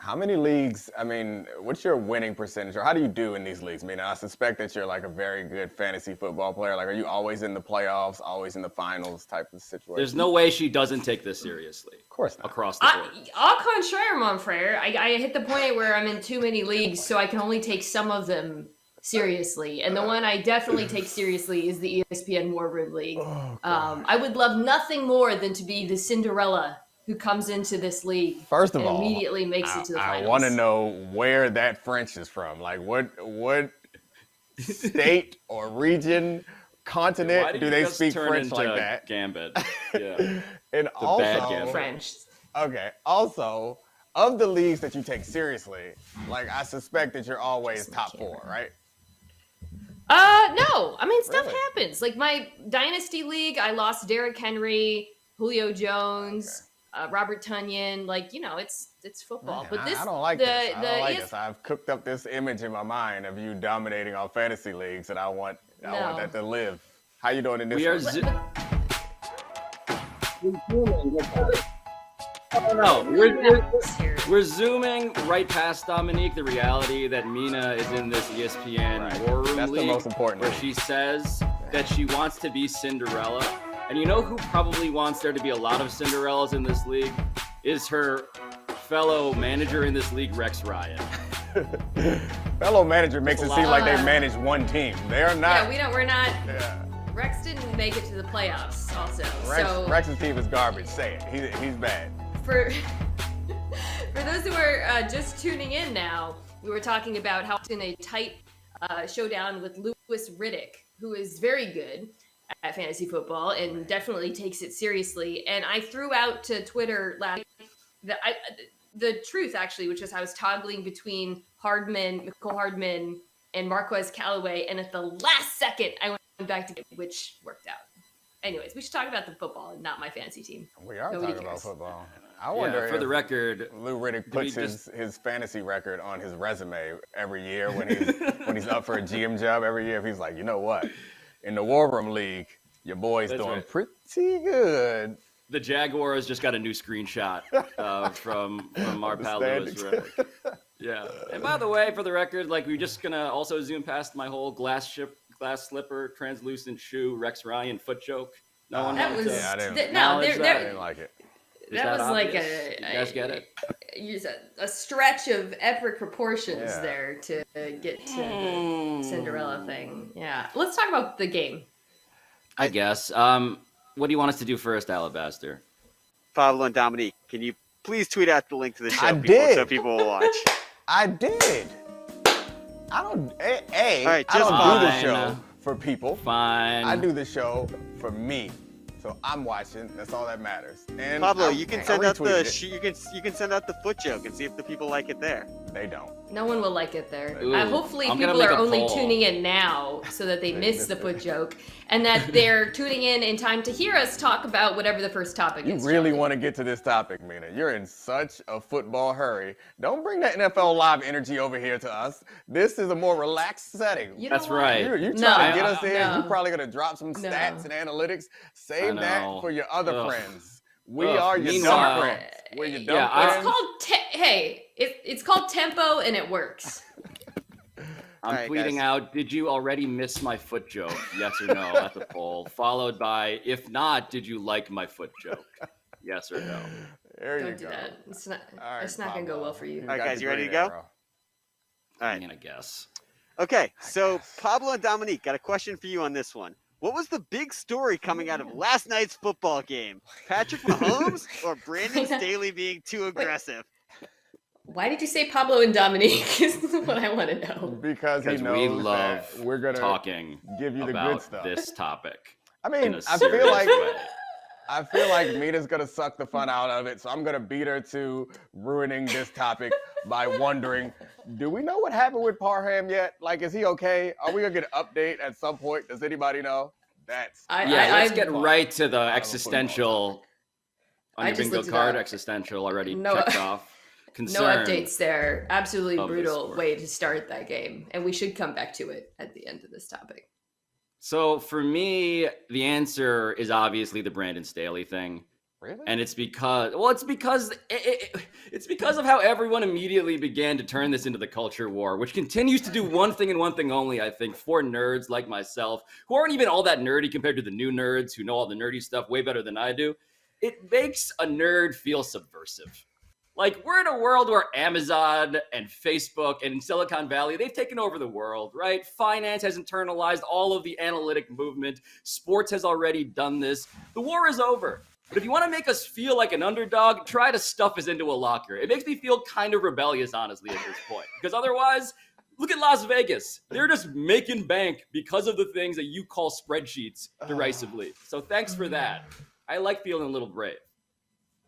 How many leagues, I mean, what's your winning percentage, or how do you do in these leagues? I mean, I suspect that you're like a very good fantasy football player. Like, are you always in the playoffs, always in the finals type of situation? There's no way she doesn't take this seriously. Of course not. Across the board. Au contraire, mon frere. I hit the point where I'm in too many leagues, so I can only take some of them seriously. And the one I definitely take seriously is the ESPN War Room League. I would love nothing more than to be the Cinderella who comes into this league First of and all, immediately makes it to the finals. I want to know where that French is from. Like, what state or region, continent do they speak French like that? Gambit. Yeah. And the also, bad Gambit. French. Okay. Also, of the leagues that you take seriously, like, I suspect that you're always top 4, right? No. I mean, stuff happens. Like my Dynasty League, I lost Derrick Henry, Julio Jones, Robert Tonyan. Like, you know, it's football. Man, but this, I don't like this. I don't like this. I've cooked up this image in my mind of you dominating on fantasy leagues, and I want that to live. How you doing in this? We're zooming right past Domonique, the reality that Mina is in this ESPN War Room That's League, the most important where league. she says that she wants to be Cinderella. And you know who probably wants there to be a lot of Cinderellas in this league? Is her fellow manager in this league, Rex Ryan. Fellow manager makes it seem like they manage one team. They are not. Yeah, we're not. Yeah. Rex didn't make it to the playoffs also. Rex's team is garbage. Say it. He's bad. For those who are just tuning in now, we were talking about how in a tight showdown with Louis Riddick, who is very good at fantasy football and definitely takes it seriously. And I threw out to Twitter last night the truth, actually, which is I was toggling between Nicole Hardman, and Marquez Callaway, and at the last second, I went back to which worked out. Anyways, we should talk about the football and not my fantasy team. We are Nobody talking cares. about football. I wonder for the record, Lou Riddick puts his fantasy record on his resume every year when he's up for a GM job every year. If he's like, you know what, in the War Room League, your boy's doing pretty good. The Jaguars just got a new screenshot from our pal Louis Riddick. Yeah. And by the way, for the record, like we're just gonna also zoom past my whole glass slipper, translucent shoe, Rex Ryan foot joke. No one that was I didn't like it. That was like you guys get it? A stretch of epic proportions there to get to the Cinderella thing. Yeah. Let's talk about the game. I guess. What do you want us to do first, Alabaster? Pablo and Domonique, can you please tweet out the link to the show so people will watch? I did. I don't. All right, I don't fine. do the show for people. Fine. I do the show for me. So I'm watching. That's all that matters. And Pablo, you can send out retweeted you can send out the foot joke and see if the people like it there. They don't. No one will like it there. Ooh, hopefully I'm people gonna make are a only poll. tuning in now so that they miss the foot joke and that they're tuning in time to hear us talk about whatever the first topic You is. really want to get to this topic, Mina. You're in such a football hurry. Don't bring that NFL Live energy over here to us. This is a more relaxed setting. You know That's what? right. You're trying to get us in. No. You're probably going to drop some stats and analytics. Save that for your other friends. We are your dumb friends. We're your dumb friends. It's called it's called tempo and it works. I'm tweeting out, did you already miss my foot joke? Yes or no at the poll. Followed by, if not, did you like my foot joke? Yes or no? There Don't you do go. that. It's not Right, going to go well for you. All right, guys, you ready to go? All right. I guess. Okay, so Pablo and Domonique, got a question for you on this one. What was the big story coming out of last night's football game? Patrick Mahomes or Brandon Staley being too aggressive? Why did you say Pablo and Dominique? Is what I want to know. Because he knows we love that we're going to talking give you the about good stuff. this topic. I mean, I feel like Mina's going to suck the fun out of it, so I'm going to beat her to ruining this topic by wondering, do we know what happened with Parham yet? Like, is he okay? Are we going to get an update at some point? Does anybody know? Let's get right to the existential. On your bingo card, existential already checked off. Concern. No updates there. Absolutely brutal way to start that game. And we should come back to it at the end of this topic. So for me, the answer is obviously the Brandon Staley thing. Really? And it's because it's because of how everyone immediately began to turn this into the culture war, which continues to do one thing and one thing only, I think, for nerds like myself, who aren't even all that nerdy compared to the new nerds who know all the nerdy stuff way better than I do. It makes a nerd feel subversive. Like, we're in a world where Amazon and Facebook and Silicon Valley, they've taken over the world, right? Finance has internalized all of the analytic movement. Sports has already done this. The war is over. But if you want to make us feel like an underdog, try to stuff us into a locker. It makes me feel kind of rebellious, honestly, at this point. Because otherwise, look at Las Vegas. They're just making bank because of the things that you call spreadsheets derisively. So thanks for that. I like feeling a little brave.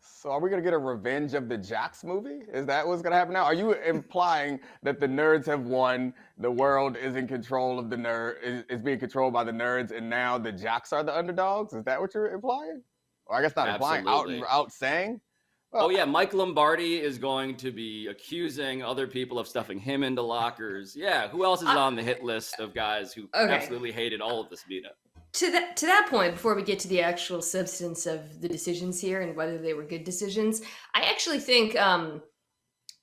So are we going to get a Revenge of the Jocks movie? Is that what's going to happen now? Are you implying that the nerds have won, the world is in control of the is being controlled by the nerds, and now the jocks are the underdogs? Is that what you're implying? Or I guess not implying, out saying? Well, oh yeah, Mike Lombardi is going to be accusing other people of stuffing him into lockers. Yeah, who else is on the hit list of guys who absolutely hated all of this Mina? To that point, before we get to the actual substance of the decisions here and whether they were good decisions, I actually think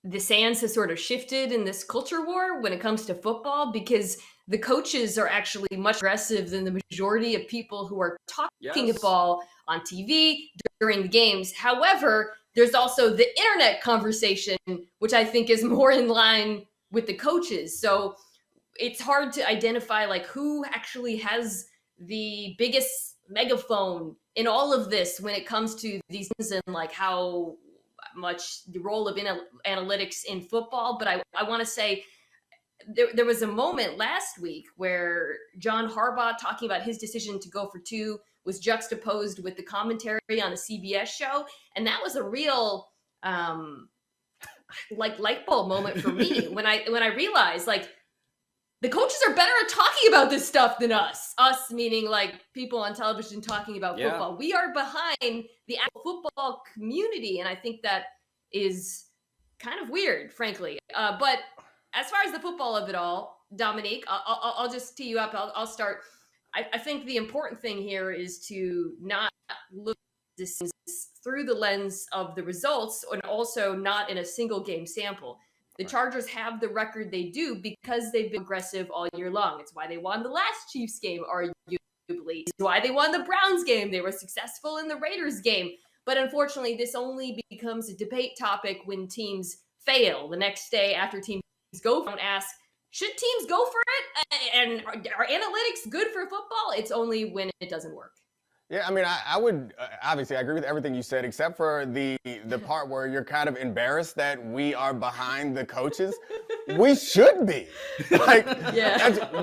the sands has sort of shifted in this culture war when it comes to football, because the coaches are actually much aggressive than the majority of people who are talking football on TV during the games. However, there's also the internet conversation, which I think is more in line with the coaches. So it's hard to identify like who actually has the biggest megaphone in all of this when it comes to these things and like how much the role of analytics in football. But I want to say there was a moment last week where John Harbaugh talking about his decision to go for 2 was juxtaposed with the commentary on a CBS show. And that was a real like light bulb moment for me when I realized like the coaches are better at talking about this stuff than us. Us meaning like people on television talking about football. We are behind the actual football community, and I think that is kind of weird, frankly. But as far as the football of it all, Domonique, I'll just tee you up. I'll start. I think the important thing here is to not look at this through the lens of the results, and also not in a single game sample. The Chargers have the record they do because they've been aggressive all year long. It's why they won the last Chiefs game, arguably. It's why they won the Browns game. They were successful in the Raiders game. But unfortunately, this only becomes a debate topic when teams fail. The next day after teams go for it, ask, should teams go for it? And are analytics good for football? It's only when it doesn't work. Yeah, I mean, I would obviously I agree with everything you said, except for the part where you're kind of embarrassed that we are behind the coaches. We should be. Like,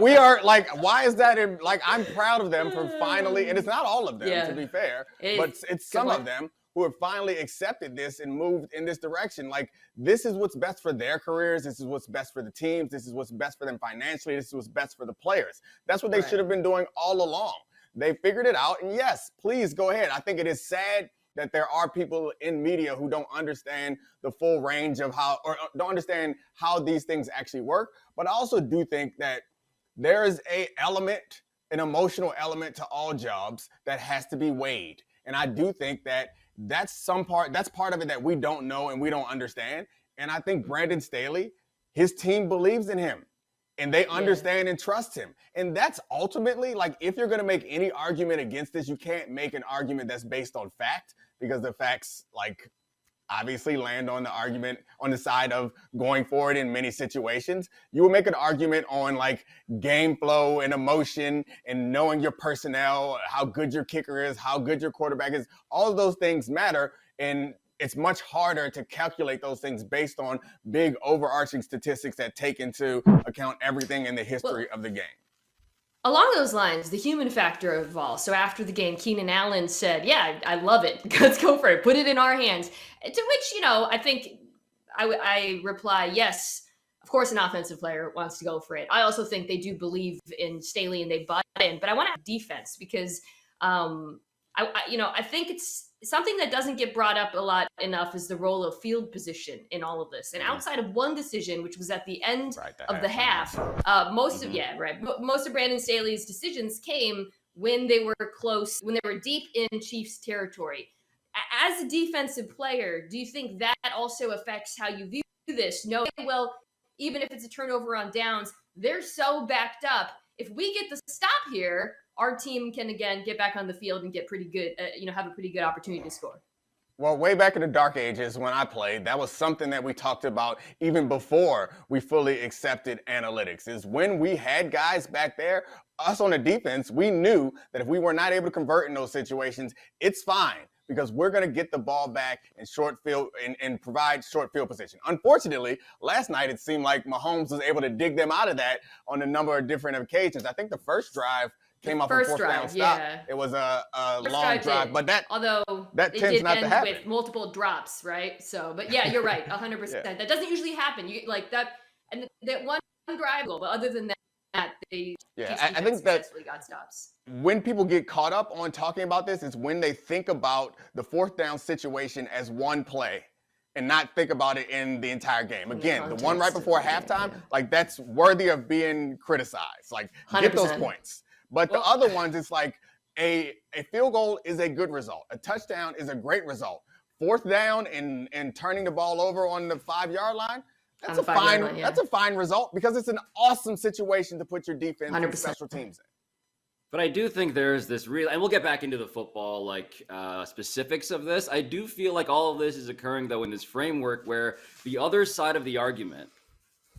we are like, why is that? Like, I'm proud of them for finally, and it's not all of them, to be fair, but it's some of them who have finally accepted this and moved in this direction. Like, this is what's best for their careers. This is what's best for the teams. This is what's best for them financially. This is what's best for the players. That's what they should have been doing all along. They figured it out, and yes, please go ahead. I think it is sad that there are people in media who don't understand the full range of how, or don't understand how these things actually work. But I also do think that there is an emotional element to all jobs that has to be weighed. And I do think that that's part of it that we don't know and we don't understand. And I think Brandon Staley, his team believes in him. And they understand and trust him. And that's ultimately, like, if you're going to make any argument against this, you can't make an argument that's based on fact, because the facts, like, obviously land on the argument on the side of going forward in many situations. You will make an argument on, like, game flow and emotion and knowing your personnel, how good your kicker is, how good your quarterback is. All of those things matter. And it's much harder to calculate those things based on big overarching statistics that take into account everything in the history of the game. Along those lines, the human factor of it all. So after the game, Keenan Allen said, yeah, I love it. Let's go for it. Put it in our hands. To which, I think I reply, yes, of course an offensive player wants to go for it. I also think they do believe in Staley and they butt in. But I want to have defense because, I think it's something that doesn't get brought up a lot enough is the role of field position in all of this. And outside of one decision, which was at the end of the half, most of Brandon Staley's decisions came when they were close, when they were deep in Chiefs territory. as a defensive player, do you think that also affects how you view this? No, well, even if it's a turnover on downs, they're so backed up. If we get the stop here, our team can again get back on the field and get pretty good, have a pretty good opportunity to score. Well, way back in the dark ages when I played, that was something that we talked about even before we fully accepted analytics, is when we had guys back there, us on the defense, we knew that if we were not able to convert in those situations, it's fine because we're going to get the ball back in short field and provide short field position. Unfortunately, last night it seemed like Mahomes was able to dig them out of that on a number of different occasions. I think the first drive came off a fourth down stop. Yeah. It was a long drive, but that tends not to happen with multiple drops, right? So, but yeah, you're right, 100%. Yeah. That doesn't usually happen. You like that, and that one drive, but other than that, they I think that got stops. When people get caught up on talking about this, is when they think about the fourth down situation as one play and not think about it in the entire game. Again, the one right before halftime, like that's worthy of being criticized. Like 100%. Get those points. But the other ones, it's like a field goal is a good result. A touchdown is a great result. Fourth down and turning the ball over on the 5-yard line, that's a fine result because it's an awesome situation to put your defense and special teams in. But I do think there's this real, and we'll get back into the football specifics of this. I do feel like all of this is occurring though in this framework where the other side of the argument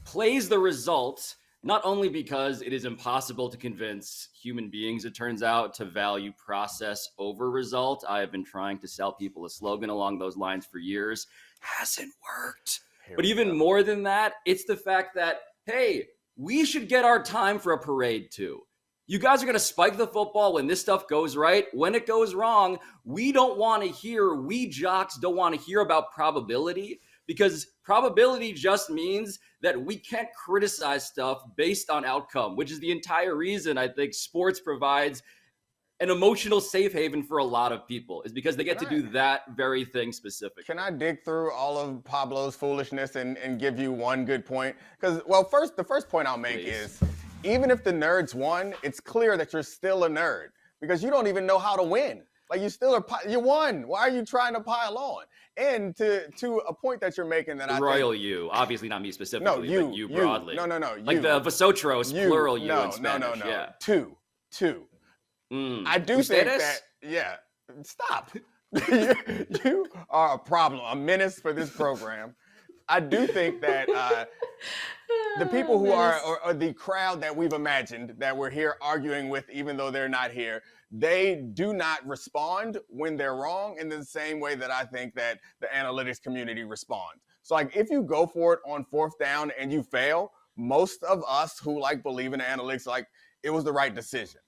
plays the result. Not only because it is impossible to convince human beings, it turns out, to value process over result. I have been trying to sell people a slogan along those lines for years. Hasn't worked. But even more than that, it's the fact that, hey, we should get our time for a parade too. You guys are going to spike the football when this stuff goes right. When it goes wrong, we jocks don't want to hear about probability. Because probability just means that we can't criticize stuff based on outcome, which is the entire reason I think sports provides an emotional safe haven for a lot of people, is because they get to do that very thing specifically. Can I dig through all of Pablo's foolishness and give you one good point? Because, well, the first point I'll make is, even if the nerds won, it's clear that you're still a nerd because you don't even know how to win. Like you won. Why are you trying to pile on? And to a point that you're making that you, obviously not me specifically, but you broadly. No. Like the Vosotros, plural you in Spanish. No. Yeah. Two. I do think that, stop. You are a problem, a menace for this program. I do think that the people who are the crowd that we've imagined that we're here arguing with, even though they're not here, they do not respond when they're wrong in the same way that I think that the analytics community responds. So like if you go for it on fourth down and you fail, most of us who believe in analytics, it was the right decision.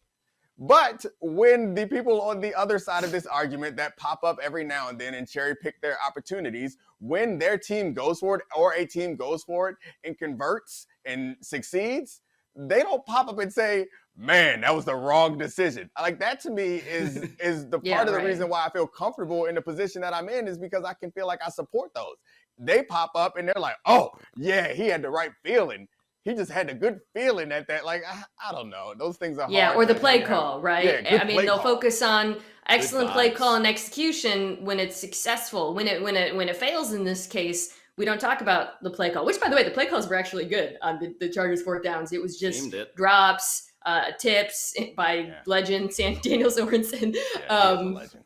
But when the people on the other side of this argument that pop up every now and then and cherry pick their opportunities, when their team goes for it or a team goes for it and converts and succeeds, they don't pop up and say, man, that was the wrong decision. Like that to me is the part of the reason why I feel comfortable in the position that I'm in, is because I can feel like I support those. They pop up and they're like, oh yeah, he had the right feeling. He just had a good feeling at that. Like, I don't know. Those things are hard. Yeah, or the play call, right? Yeah, they'll focus on excellent play call and execution when it's successful. When it fails in this case, we don't talk about the play call, which, by the way, the play calls were actually good on the Chargers' fourth downs. It was just drops, tips by legend Daniel Sorensen.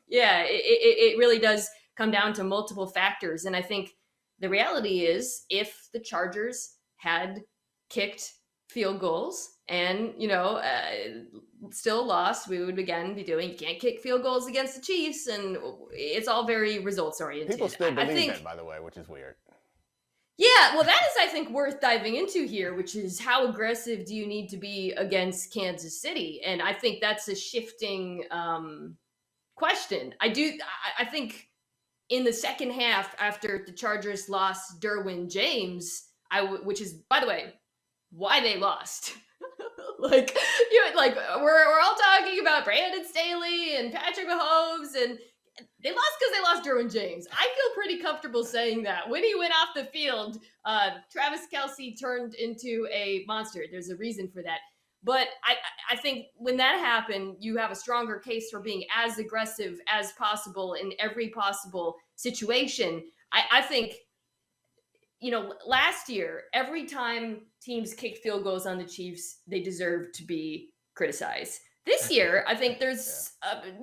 It really does come down to multiple factors. And I think the reality is if the Chargers had kicked field goals and, still lost, we would again be doing, you can't kick field goals against the Chiefs, and it's all very results oriented. People still believe that, by the way, which is weird. Yeah, well, that is, I think, worth diving into here, which is how aggressive do you need to be against Kansas City? And I think that's a shifting question. I think in the second half, after the Chargers lost Derwin James, which is, by the way, why they lost. We're all talking about Brandon Staley and Patrick Mahomes, and they lost because they lost Derwin James. I feel pretty comfortable saying that. When he went off the field, Travis Kelce turned into a monster. There's a reason for that. But I think when that happened, you have a stronger case for being as aggressive as possible in every possible situation. I think, last year, every time teams kicked field goals on the Chiefs, they deserved to be criticized. This year, I think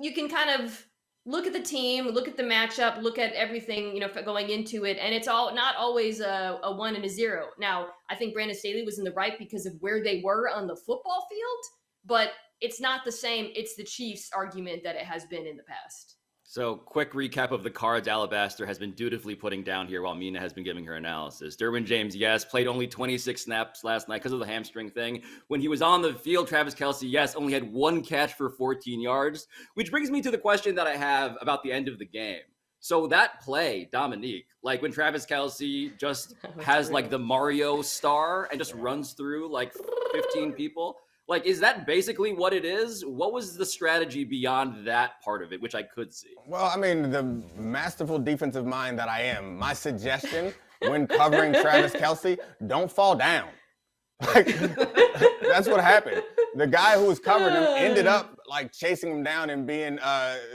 you can kind of look at the team, look at the matchup, look at everything, going into it, and it's not always a 1 and a 0. Now, I think Brandon Staley was in the right because of where they were on the football field, but it's not the same. It's the Chiefs argument that it has been in the past. So, quick recap of the cards Alabaster has been dutifully putting down here while Mina has been giving her analysis. Derwin James, yes, played only 26 snaps last night because of the hamstring thing. When he was on the field, Travis Kelce, yes, only had 1 catch for 14 yards, which brings me to the question that I have about the end of the game. So that play, Domonique, like when Travis Kelce just has like the Mario star and just runs through like 15 people. Like, is that basically what it is? What was the strategy beyond that part of it, which I could see? Well, I mean, the masterful defensive mind that I am, my suggestion when covering Travis Kelce, don't fall down. Like, that's what happened. The guy who was covering him ended up like chasing him down and being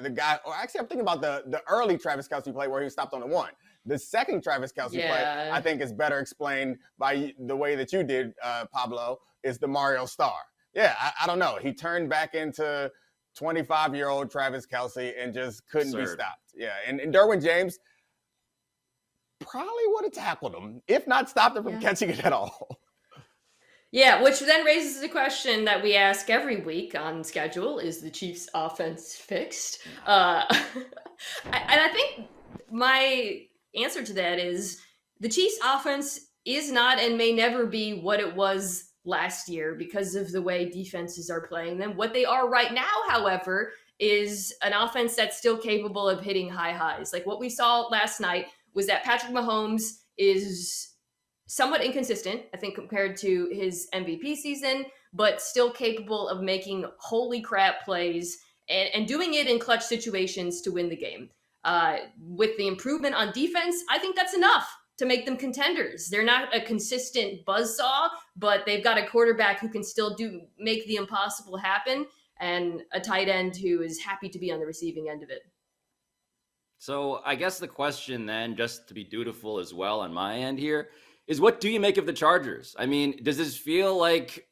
the guy. Or actually, I'm thinking about the early Travis Kelce play where he stopped on the 1. The second Travis Kelce play, I think, is better explained by the way that you did, Pablo, is the Mario star. Yeah, I don't know. He turned back into 25-year-old Travis Kelce and just couldn't be stopped. Yeah, and Derwin James probably would have tackled him, if not stopped him from catching it at all. Yeah, which then raises the question that we ask every week on schedule: is the Chiefs' offense fixed? And I think my answer to that is the Chiefs' offense is not and may never be what it was last year because of the way defenses are playing them. What they are right now, however, is an offense that's still capable of hitting high highs. Like what we saw last night was that Patrick Mahomes is somewhat inconsistent, I think, compared to his MVP season, but still capable of making holy crap plays and doing it in clutch situations to win the game. With the improvement on defense, I think that's enough to make them contenders. They're not a consistent buzzsaw, but they've got a quarterback who can still make the impossible happen, and a tight end who is happy to be on the receiving end of it. So I guess the question then, just to be dutiful as well on my end here, is what do you make of the Chargers? I mean, does this feel like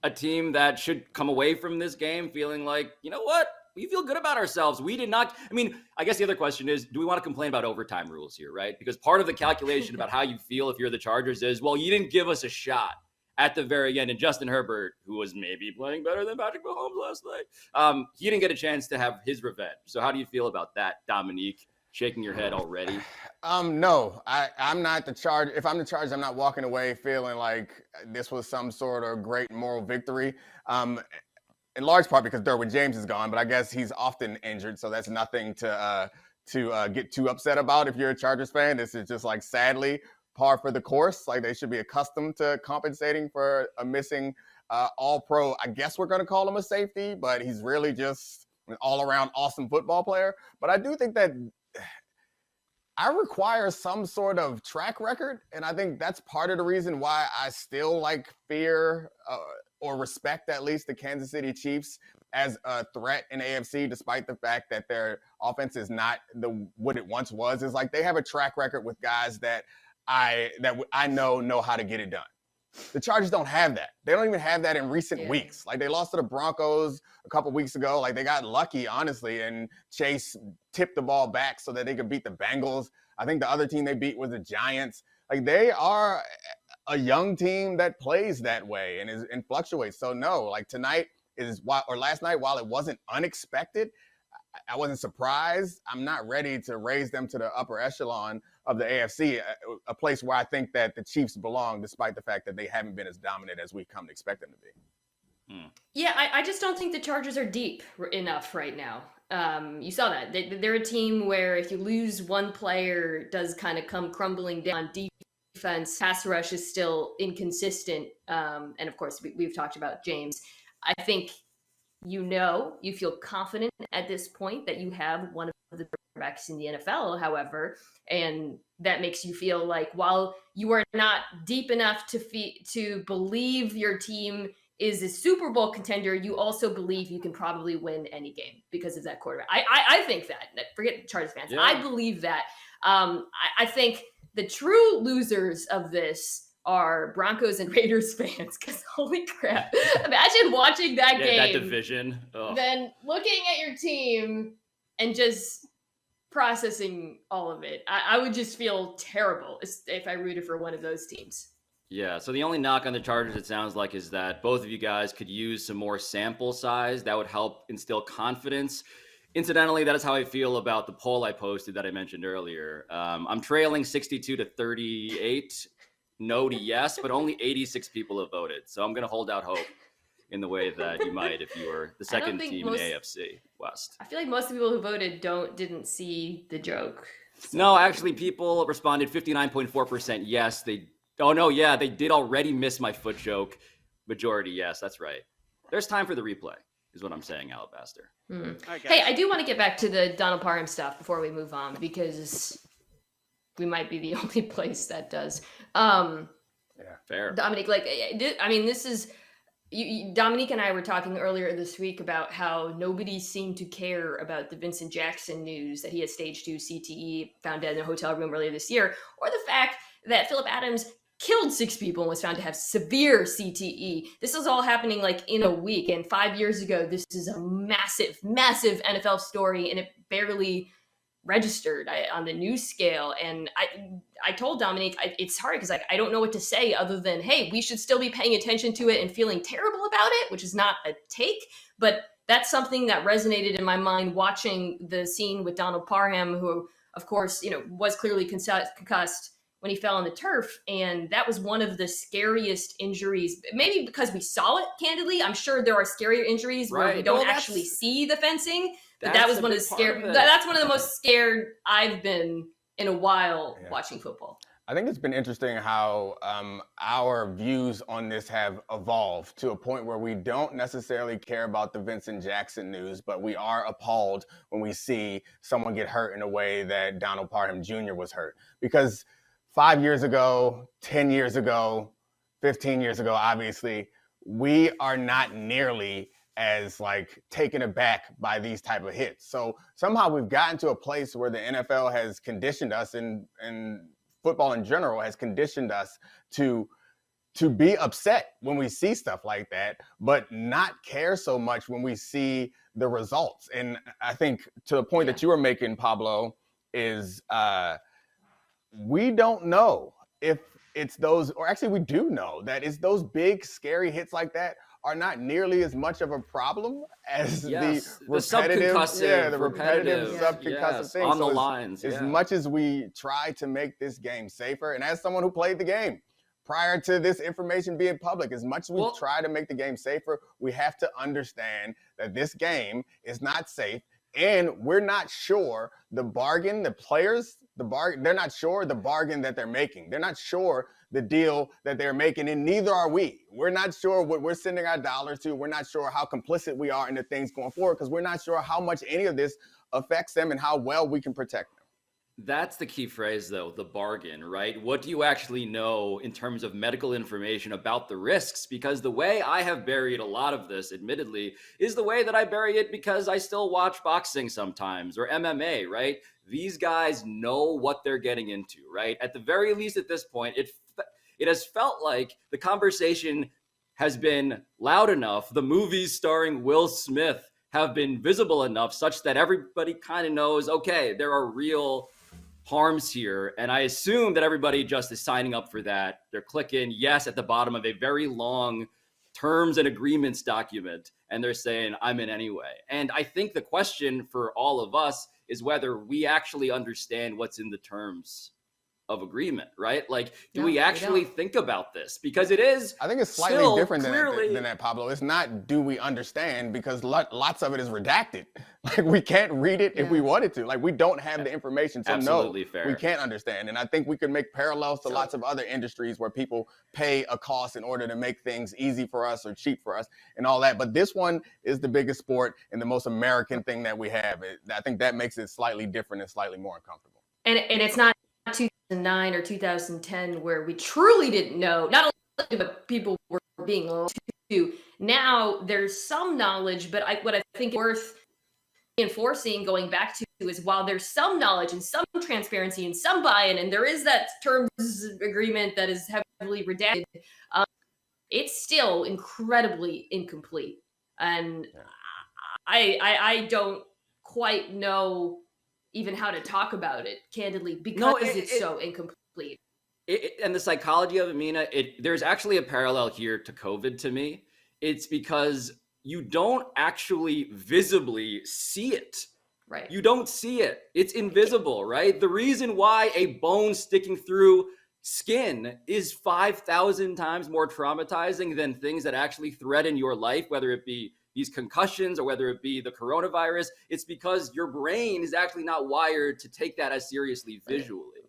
a team that should come away from this game feeling like, you know what? We feel good about ourselves. We did not. I mean, I guess the other question is, do we want to complain about overtime rules here, right? Because part of the calculation about how you feel if you're the Chargers is, well, you didn't give us a shot at the very end. And Justin Herbert, who was maybe playing better than Patrick Mahomes last night, he didn't get a chance to have his revenge. So how do you feel about that, Domonique? Shaking your head already? No, I'm not the Charger. If I'm the Chargers, I'm not walking away feeling like this was some sort of great moral victory. In large part because Derwin James is gone, but I guess he's often injured, so that's nothing to get too upset about if you're a Chargers fan. This is just like, sadly, par for the course. Like, they should be accustomed to compensating for a missing all-pro. I guess we're going to call him a safety, but he's really just an all-around awesome football player. But I do think that I require some sort of track record, and I think that's part of the reason why I still fear or respect at least the Kansas City Chiefs as a threat in AFC, despite the fact that their offense is not what it once was. Is like they have a track record with guys that I know how to get it done. The Chargers don't have that. They don't even have that in recent weeks. Like, they lost to the Broncos a couple weeks ago. Like, they got lucky, honestly, and Chase tipped the ball back so that they could beat the Bengals. I think the other team they beat was the Giants. Like, they are a young team that plays that way and fluctuates. So no, like tonight last night, while it wasn't unexpected, I wasn't surprised. I'm not ready to raise them to the upper echelon of the AFC, a place where I think that the Chiefs belong, despite the fact that they haven't been as dominant as we've come to expect them to be. Yeah, I just don't think the Chargers are deep enough right now. You saw that. They're a team where if you lose one player, it does kind of come crumbling down. Defense, pass rush is still inconsistent. And of course, we've talked about James. I think you feel confident at this point that you have one of the quarterbacks in the NFL, however, and that makes you feel like while you are not deep enough to believe your team is a Super Bowl contender, you also believe you can probably win any game because of that quarterback. I think that. Forget Chargers fans. Yeah. I believe that. I think the true losers of this are Broncos and Raiders fans, because holy crap. Imagine watching that game. That division. Ugh. Then looking at your team and just processing all of it. I would just feel terrible if I rooted for one of those teams. Yeah, so the only knock on the Chargers, it sounds like, is that both of you guys could use some more sample size. That would help instill confidence. Incidentally, that is how I feel about the poll I posted that I mentioned earlier. I'm trailing 62 to 38, no to yes, but only 86 people have voted. So I'm going to hold out hope in the way that you might if you were the second team in the AFC West. I feel like most of the people who voted didn't see the joke. So. No, actually, people responded 59.4% yes. They did already miss my foot joke. Majority yes, that's right. There's time for the replay, is what I'm saying, Alabaster. Hey, I do want to get back to the Donald Parham stuff before we move on, because we might be the only place that does. Yeah, fair. Domonique, this is... Domonique and I were talking earlier this week about how nobody seemed to care about the Vincent Jackson news that he has stage 2 CTE, found dead in a hotel room earlier this year, or the fact that Philip Adams killed 6 people and was found to have severe CTE. This is all happening in a week. And 5 years ago, this is a massive, massive NFL story, and it barely registered on the news scale. And I told Domonique, it's hard because I don't know what to say other than, hey, we should still be paying attention to it and feeling terrible about it, which is not a take, but that's something that resonated in my mind watching the scene with Donald Parham, who, of course, was clearly concussed when he fell on the turf. And that was one of the scariest injuries, maybe because we saw it candidly. I'm sure there are scarier injuries where we don't actually see the fencing, but that was one of the that's one of the most scared I've been in a while watching football. I think it's been interesting how our views on this have evolved to a point where we don't necessarily care about the Vincent Jackson news, but we are appalled when we see someone get hurt in a way that Donald Parham Jr. was hurt. Because 5 years ago, 10 years ago, 15 years ago, obviously, we are not nearly as taken aback by these type of hits. So somehow we've gotten to a place where the NFL has conditioned us, and football in general has conditioned us to be upset when we see stuff like that, but not care so much when we see the results. And I think to the point that you were making, Pablo, is we don't know if it's those, or actually we do know that it's those big scary hits like that are not nearly as much of a problem as the repetitive subconcussive things. On the lines. As much as we try to make this game safer, and as someone who played the game prior to this information being public, as much as we try to make the game safer, we have to understand that this game is not safe, and we're not sure the bargain, the players, they're not sure the bargain that they're making. They're not sure the deal that they're making, and neither are we. We're not sure what we're sending our dollars to. We're not sure how complicit we are in the things going forward, because we're not sure how much any of this affects them and how well we can protect them. That's the key phrase, though, the bargain, right? What do you actually know in terms of medical information about the risks? Because the way I have buried a lot of this, admittedly, is the way that I bury it because I still watch boxing sometimes, or MMA, right? These guys know what they're getting into, right? At the very least at this point, it has felt like the conversation has been loud enough. The movies starring Will Smith have been visible enough such that everybody kind of knows, okay, there are real harms here. And I assume that everybody just is signing up for that. They're clicking yes at the bottom of a very long terms and agreements document, and they're saying, I'm in anyway. And I think the question for all of us is whether we actually understand what's in the terms of agreement, right? Do we actually think about this? Because it is. I think it's slightly different than that, Pablo. It's not do we understand, because lots of it is redacted. We can't read it if we wanted to. We don't have the information to know. Fair. We can't understand. And I think we could make parallels to lots of other industries where people pay a cost in order to make things easy for us or cheap for us and all that. But this one is the biggest sport and the most American thing that we have. I think that makes it slightly different and slightly more uncomfortable. And it's not 2009 or 2010 where we truly didn't know, not only but people were being lied Now there's some knowledge, but what I think is worth reinforcing, going back to, is while there's some knowledge and some transparency and some buy-in, and there is that terms agreement that is heavily redacted, it's still incredibly incomplete. And I don't quite know even how to talk about it candidly, because it's so incomplete. And the psychology of it, Mina, there's actually a parallel here to COVID to me. It's because you don't actually visibly see it. Right. You don't see it. It's invisible, right? The reason why a bone sticking through skin is 5,000 times more traumatizing than things that actually threaten your life, whether it be these concussions or whether it be the coronavirus, it's because your brain is actually not wired to take that as seriously visually.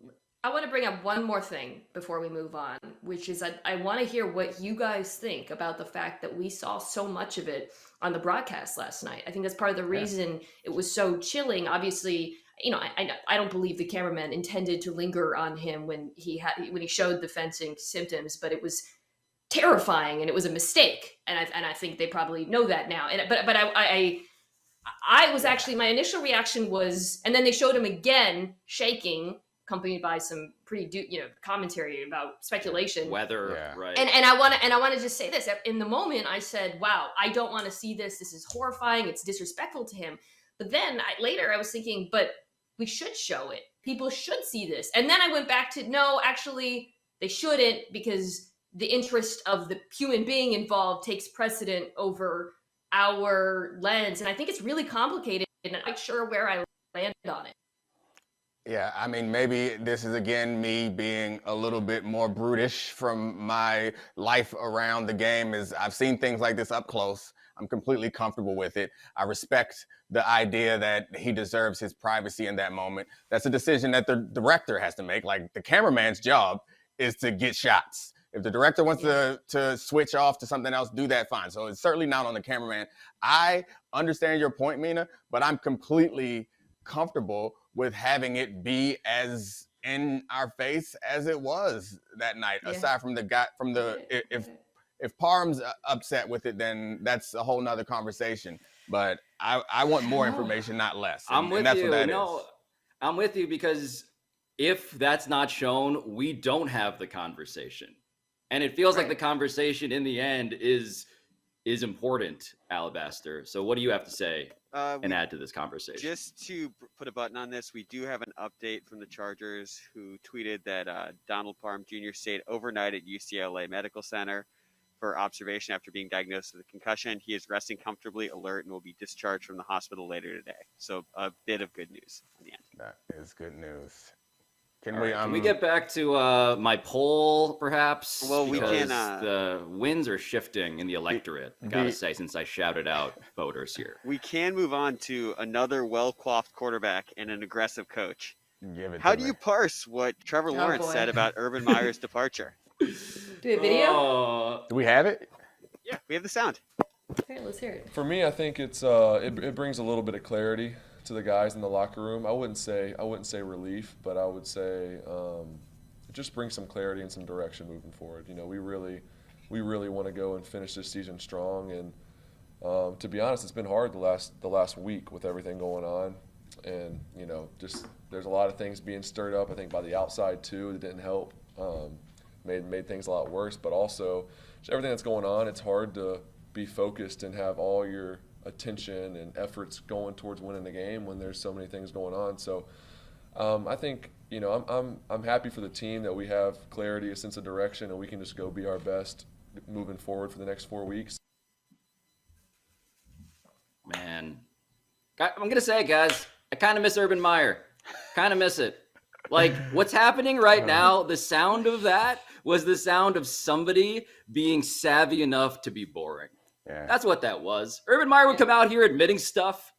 I want to bring up one more thing before we move on, which is I want to hear what you guys think about the fact that we saw so much of it on the broadcast last night. I think that's part of the reason it was so chilling. Obviously, I don't believe the cameraman intended to linger on him when he showed the fencing symptoms, but it was terrifying and it was a mistake. And I think they probably know that now. But I was actually, my initial reaction was, and then they showed him again shaking, accompanied by some pretty commentary about speculation, weather, right? And I want to just say this: in the moment, I said, "Wow, I don't want to see this. This is horrifying. It's disrespectful to him." But then later, I was thinking, "But we should show it. People should see this." And then I went back to, no, actually, they shouldn't, because the interest of the human being involved takes precedent over our lens. And I think it's really complicated, and I'm not sure where I land on it. Yeah, I mean, maybe this is, again, me being a little bit more brutish from my life around the game. Is I've seen things like this up close. I'm completely comfortable with it. I respect the idea that he deserves his privacy in that moment. That's a decision that the director has to make. Like, the cameraman's job is to get shots. If the director wants to switch off to something else, do that, fine. So it's certainly not on the cameraman. I understand your point, Mina, but I'm completely comfortable with having it be as in our face as it was that night. Aside from if Parham's upset with it, then that's a whole nother conversation. But I want more information, not less. I'm with that's you. What that is. I'm with you, because if that's not shown, we don't have the conversation. And it feels like the conversation in the end is important, Alabaster. So what do you have to say and add to this conversation? Just to put a button on this, we do have an update from the Chargers, who tweeted that Donald Parham Jr. stayed overnight at UCLA Medical Center for observation after being diagnosed with a concussion. He is resting comfortably, alert, and will be discharged from the hospital later today. So a bit of good news on the end. That is good news. Can we get back to my poll, perhaps? Well, we can. The winds are shifting in the electorate, I gotta say, since I shouted out voters here. We can move on to another well-coiffed quarterback and an aggressive coach. How do you parse what Trevor Lawrence said about Urban Meyer's departure? Do we have video? Do we have it? Yeah, we have the sound. Okay, let's hear it. For me, I think it brings a little bit of clarity to the guys in the locker room. I wouldn't say relief, but I would say it just brings some clarity and some direction moving forward. We really want to go and finish this season strong. And to be honest, it's been hard the last week with everything going on, and just there's a lot of things being stirred up. I think by the outside too, that didn't help. Made things a lot worse. But also, just everything that's going on, it's hard to be focused and have all your attention and efforts going towards winning the game when there's so many things going on. So I think I'm happy for the team that we have clarity, a sense of direction, and we can just go be our best moving forward for the next 4 weeks. Man, I'm gonna say it, guys. I kind of miss Urban Meyer. Kind of miss it. Like, what's happening right now, the sound of that was the sound of somebody being savvy enough to be boring. Yeah. That's what that was. Urban Meyer would come out here admitting stuff.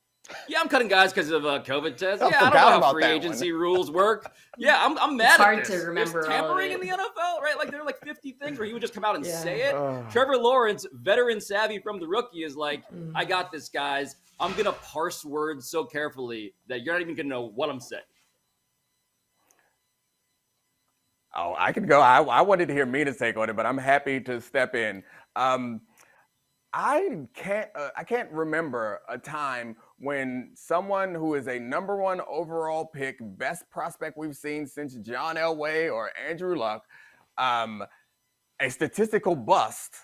Yeah, I'm cutting guys because of COVID tests. Yeah, I don't know how free agency rules work. Yeah, I'm mad it's at hard this. to remember. There's tampering in the NFL, right? Like, there are like 50 things where he would just come out and say it. Ugh. Trevor Lawrence, veteran savvy from the rookie, is like, I got this, guys. I'm going to parse words so carefully that you're not even going to know what I'm saying. Oh, I could go. I wanted to hear Mina's take on it, but I'm happy to step in. I can't remember a time when someone who is a number 1 overall pick, best prospect we've seen since John Elway or Andrew Luck, a statistical bust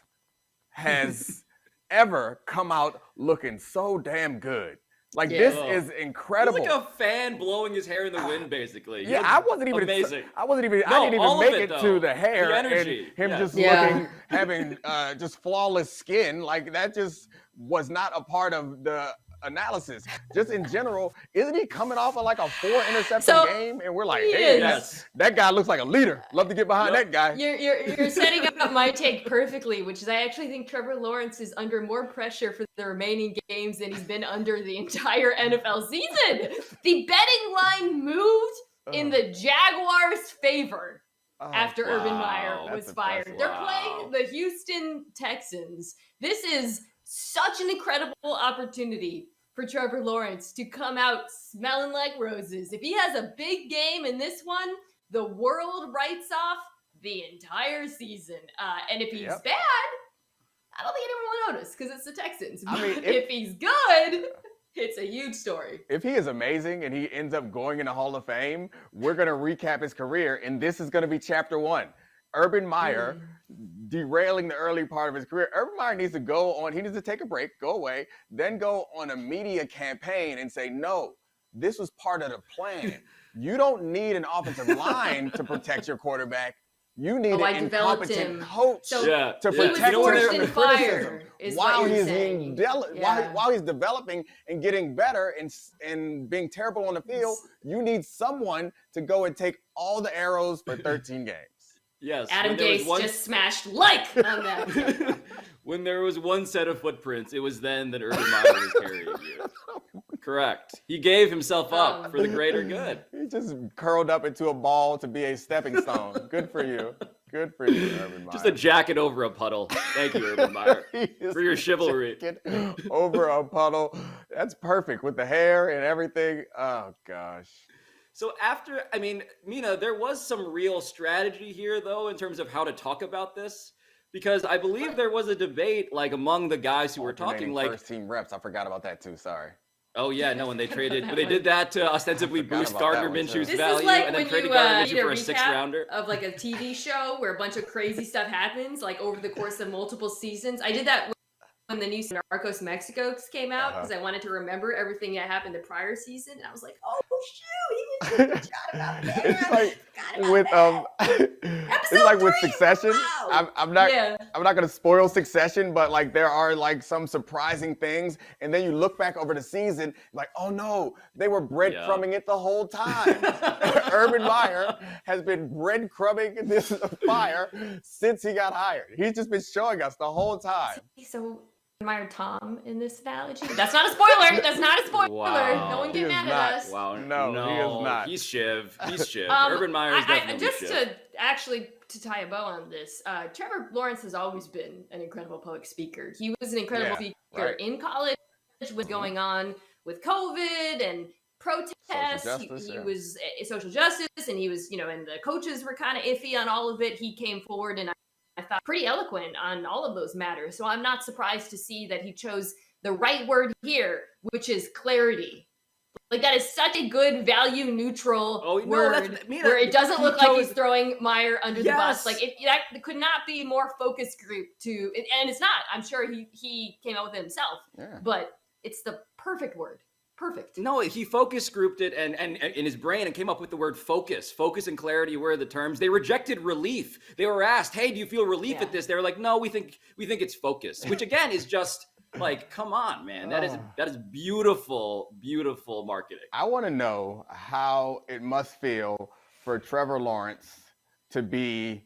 has ever come out looking so damn good. Like Yeah. this Oh. is He's incredible. like a fan blowing his hair in the wind, basically. He Yeah, looks I wasn't even amazing. I didn't even all of make it, it though. to the hair The energy, and him yes. just Yeah. having just flawless skin. Like that just was not a part of the analysis. Just in general, isn't he coming off of like a 4 interception So, game? And we're like, he hey, is. Yes. that guy looks like a leader. Love to get behind Yep. that guy. You're setting up my take perfectly, which is I actually think Trevor Lawrence is under more pressure for the remaining games than he's been under the entire NFL season. The betting line moved in the Jaguars' favor after Urban Meyer wow. was That's fired. impressive. They're Wow. playing the Houston Texans. This is such an incredible opportunity for Trevor Lawrence to come out smelling like roses. If he has a big game in this one, the world writes off the entire season. And if he's Yep. bad, I don't think anyone will notice because it's the Texans. I mean, But if- if he's good, it's a huge story. If he is amazing and he ends up going in the Hall of Fame, we're going to recap his career, and this is going to be chapter 1. Urban Meyer derailing the early part of his career. Urban Meyer needs to he needs to take a break, go away, then go on a media campaign and say, no, this was part of the plan. You don't need an offensive line to protect your quarterback. You need I an developed incompetent him. coach So Yeah. to yeah. protect You know him what from they're- the criticism is while what you're he's saying. while he's developing and getting better and being terrible on the field. You need someone to go and take all the arrows for 13 games. Yes. Adam when there was Gase one- just smashed like on that. when there was one set of footprints, it was then that Urban Meyer was carrying you. Correct. He gave himself up for the greater good. He just curled up into a ball to be a stepping stone. Good for you. Good for you, Urban Meyer. Just a jacket over a puddle. Thank you, Urban Meyer, for your chivalry. Over a puddle. That's perfect with the hair and everything. Oh, gosh. So Mina, there was some real strategy here, though, in terms of how to talk about this, because I believe there was a debate, like among the guys who were talking, like, first team reps. I forgot about that too. Sorry. oh yeah, no, when they traded, when they did that to ostensibly forgot boost about Gardner that one, too. Minshew's This value, is like and then when traded you Gardner need Minshew a for a 6th recap rounder. of like a TV show where a bunch of crazy stuff happens, like over the course of multiple seasons. I did that when the new Narcos Mexico came out because I wanted to remember everything that happened the prior season. And I was like, oh shoot, he was forgot about that. It's like Forgot about with that. it's like with 3, Succession. wow. I'm not Yeah. I'm not gonna spoil Succession, but like there are like some surprising things, and then you look back over the season, like, oh no, they were breadcrumbing it the whole time. Urban Meyer has been breadcrumbing this fire since he got hired. He's just been showing us the whole time. So admired Tom in this analogy. That's not a spoiler. That's not a spoiler. Wow. No one He get is mad not. at us. Wow, No, he is not. He's Shiv. He's Shiv. Um, Urban Meyer is definitely just Shiv. to actually to tie a bow on this, Trevor Lawrence has always been an incredible public speaker. He was an incredible Yeah, speaker right. in college. What's going on with COVID and protests? justice, he yeah. was social justice, and he was, and the coaches were kind of iffy on all of it. He came forward and I thought pretty eloquent on all of those matters. So I'm not surprised to see that he chose the right word here, which is clarity. Like that is such a good value neutral word Mina, where it doesn't look he like he's chose- throwing Meyer under the bus. Yes. Like that could not be more focus group and it's not. I'm sure he came up with it himself, Yeah. but it's the perfect word. Perfect. No, he focus grouped it and in his brain and came up with the word focus. Focus and clarity were the terms. They rejected relief. They were asked, "Hey, do you feel relief at this?" They were like, "No, we think it's focus," which again is just like, come on, man. That is beautiful, beautiful marketing. I want to know how it must feel for Trevor Lawrence to be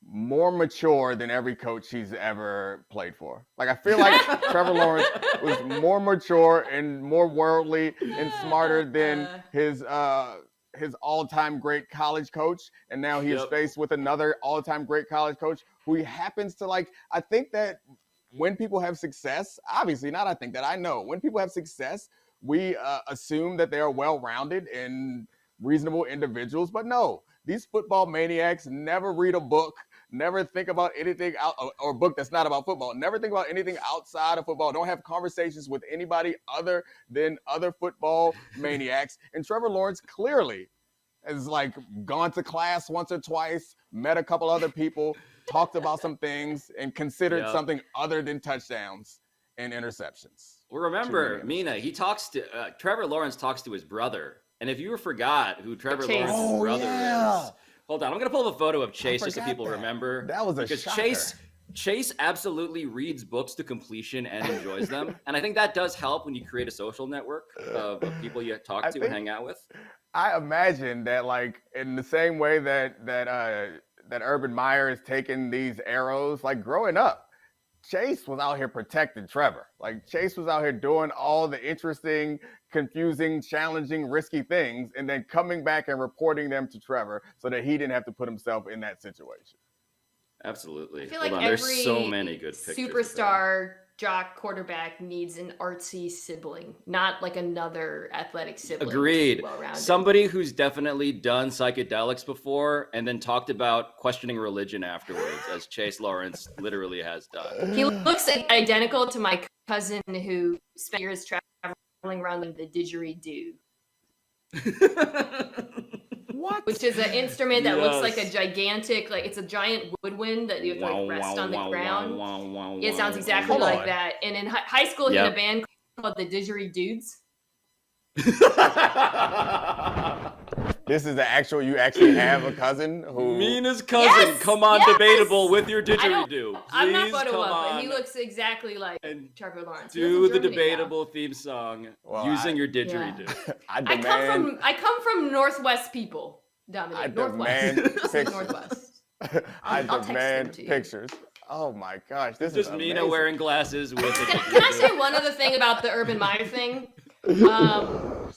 more mature than every coach he's ever played for. Like, I feel like Trevor Lawrence was more mature and more worldly and smarter than his all-time great college coach. And now he is faced with another all-time great college coach who he happens to like. I think that when people have success, obviously not, I think that I know when people have success, we assume that they are well-rounded and reasonable individuals, but no, these football maniacs never read a book. Never think about anything out, or a book that's not about football. Never think about anything outside of football. Don't have conversations with anybody other than other football maniacs. And Trevor Lawrence clearly has like gone to class once or twice, met a couple other people, talked about some things, and considered something other than touchdowns and interceptions. Well, remember, Mina, Trevor Lawrence talks to his brother. And if you forgot who Trevor Lawrence's brother is, hold on, I'm going to pull up a photo of Chase just so people remember. That was because shocker. Chase absolutely reads books to completion and enjoys them. And I think that does help when you create a social network of people you talk to and hang out with. I imagine that, like, in the same way that Urban Meyer is taking these arrows, like growing up, Chase was out here protecting Trevor. Like, Chase was out here doing all the interesting, confusing, challenging, risky things, and then coming back and reporting them to Trevor so that he didn't have to put himself in that situation. Absolutely. I feel like There's every so many good pictures superstar jock quarterback needs an artsy sibling, not like another athletic sibling. Agreed. Well-rounded. Somebody who's definitely done psychedelics before and then talked about questioning religion afterwards, as Chase Lawrence literally has done. He looks identical to my cousin who spent years traveling around the didgeridoo. What? Which is an instrument that looks like a gigantic, like it's a giant woodwind that you have to like rest on the ground. It sounds exactly like that. And in high school, he had a band called the Didgeridudes. This is the actual, you actually have a cousin who... Mina's cousin, come on, Debatable with your didgeridoo. I'm not photo up, but he looks exactly like Trevor Lawrence. Do the Debatable theme song using your didgeridoo. Yeah. I come from Northwest people, Dominique. I demand pictures. Northwest. I demand pictures. Oh my gosh, this is just Mina wearing glasses with a Can I say one other thing about the Urban Meyer thing? I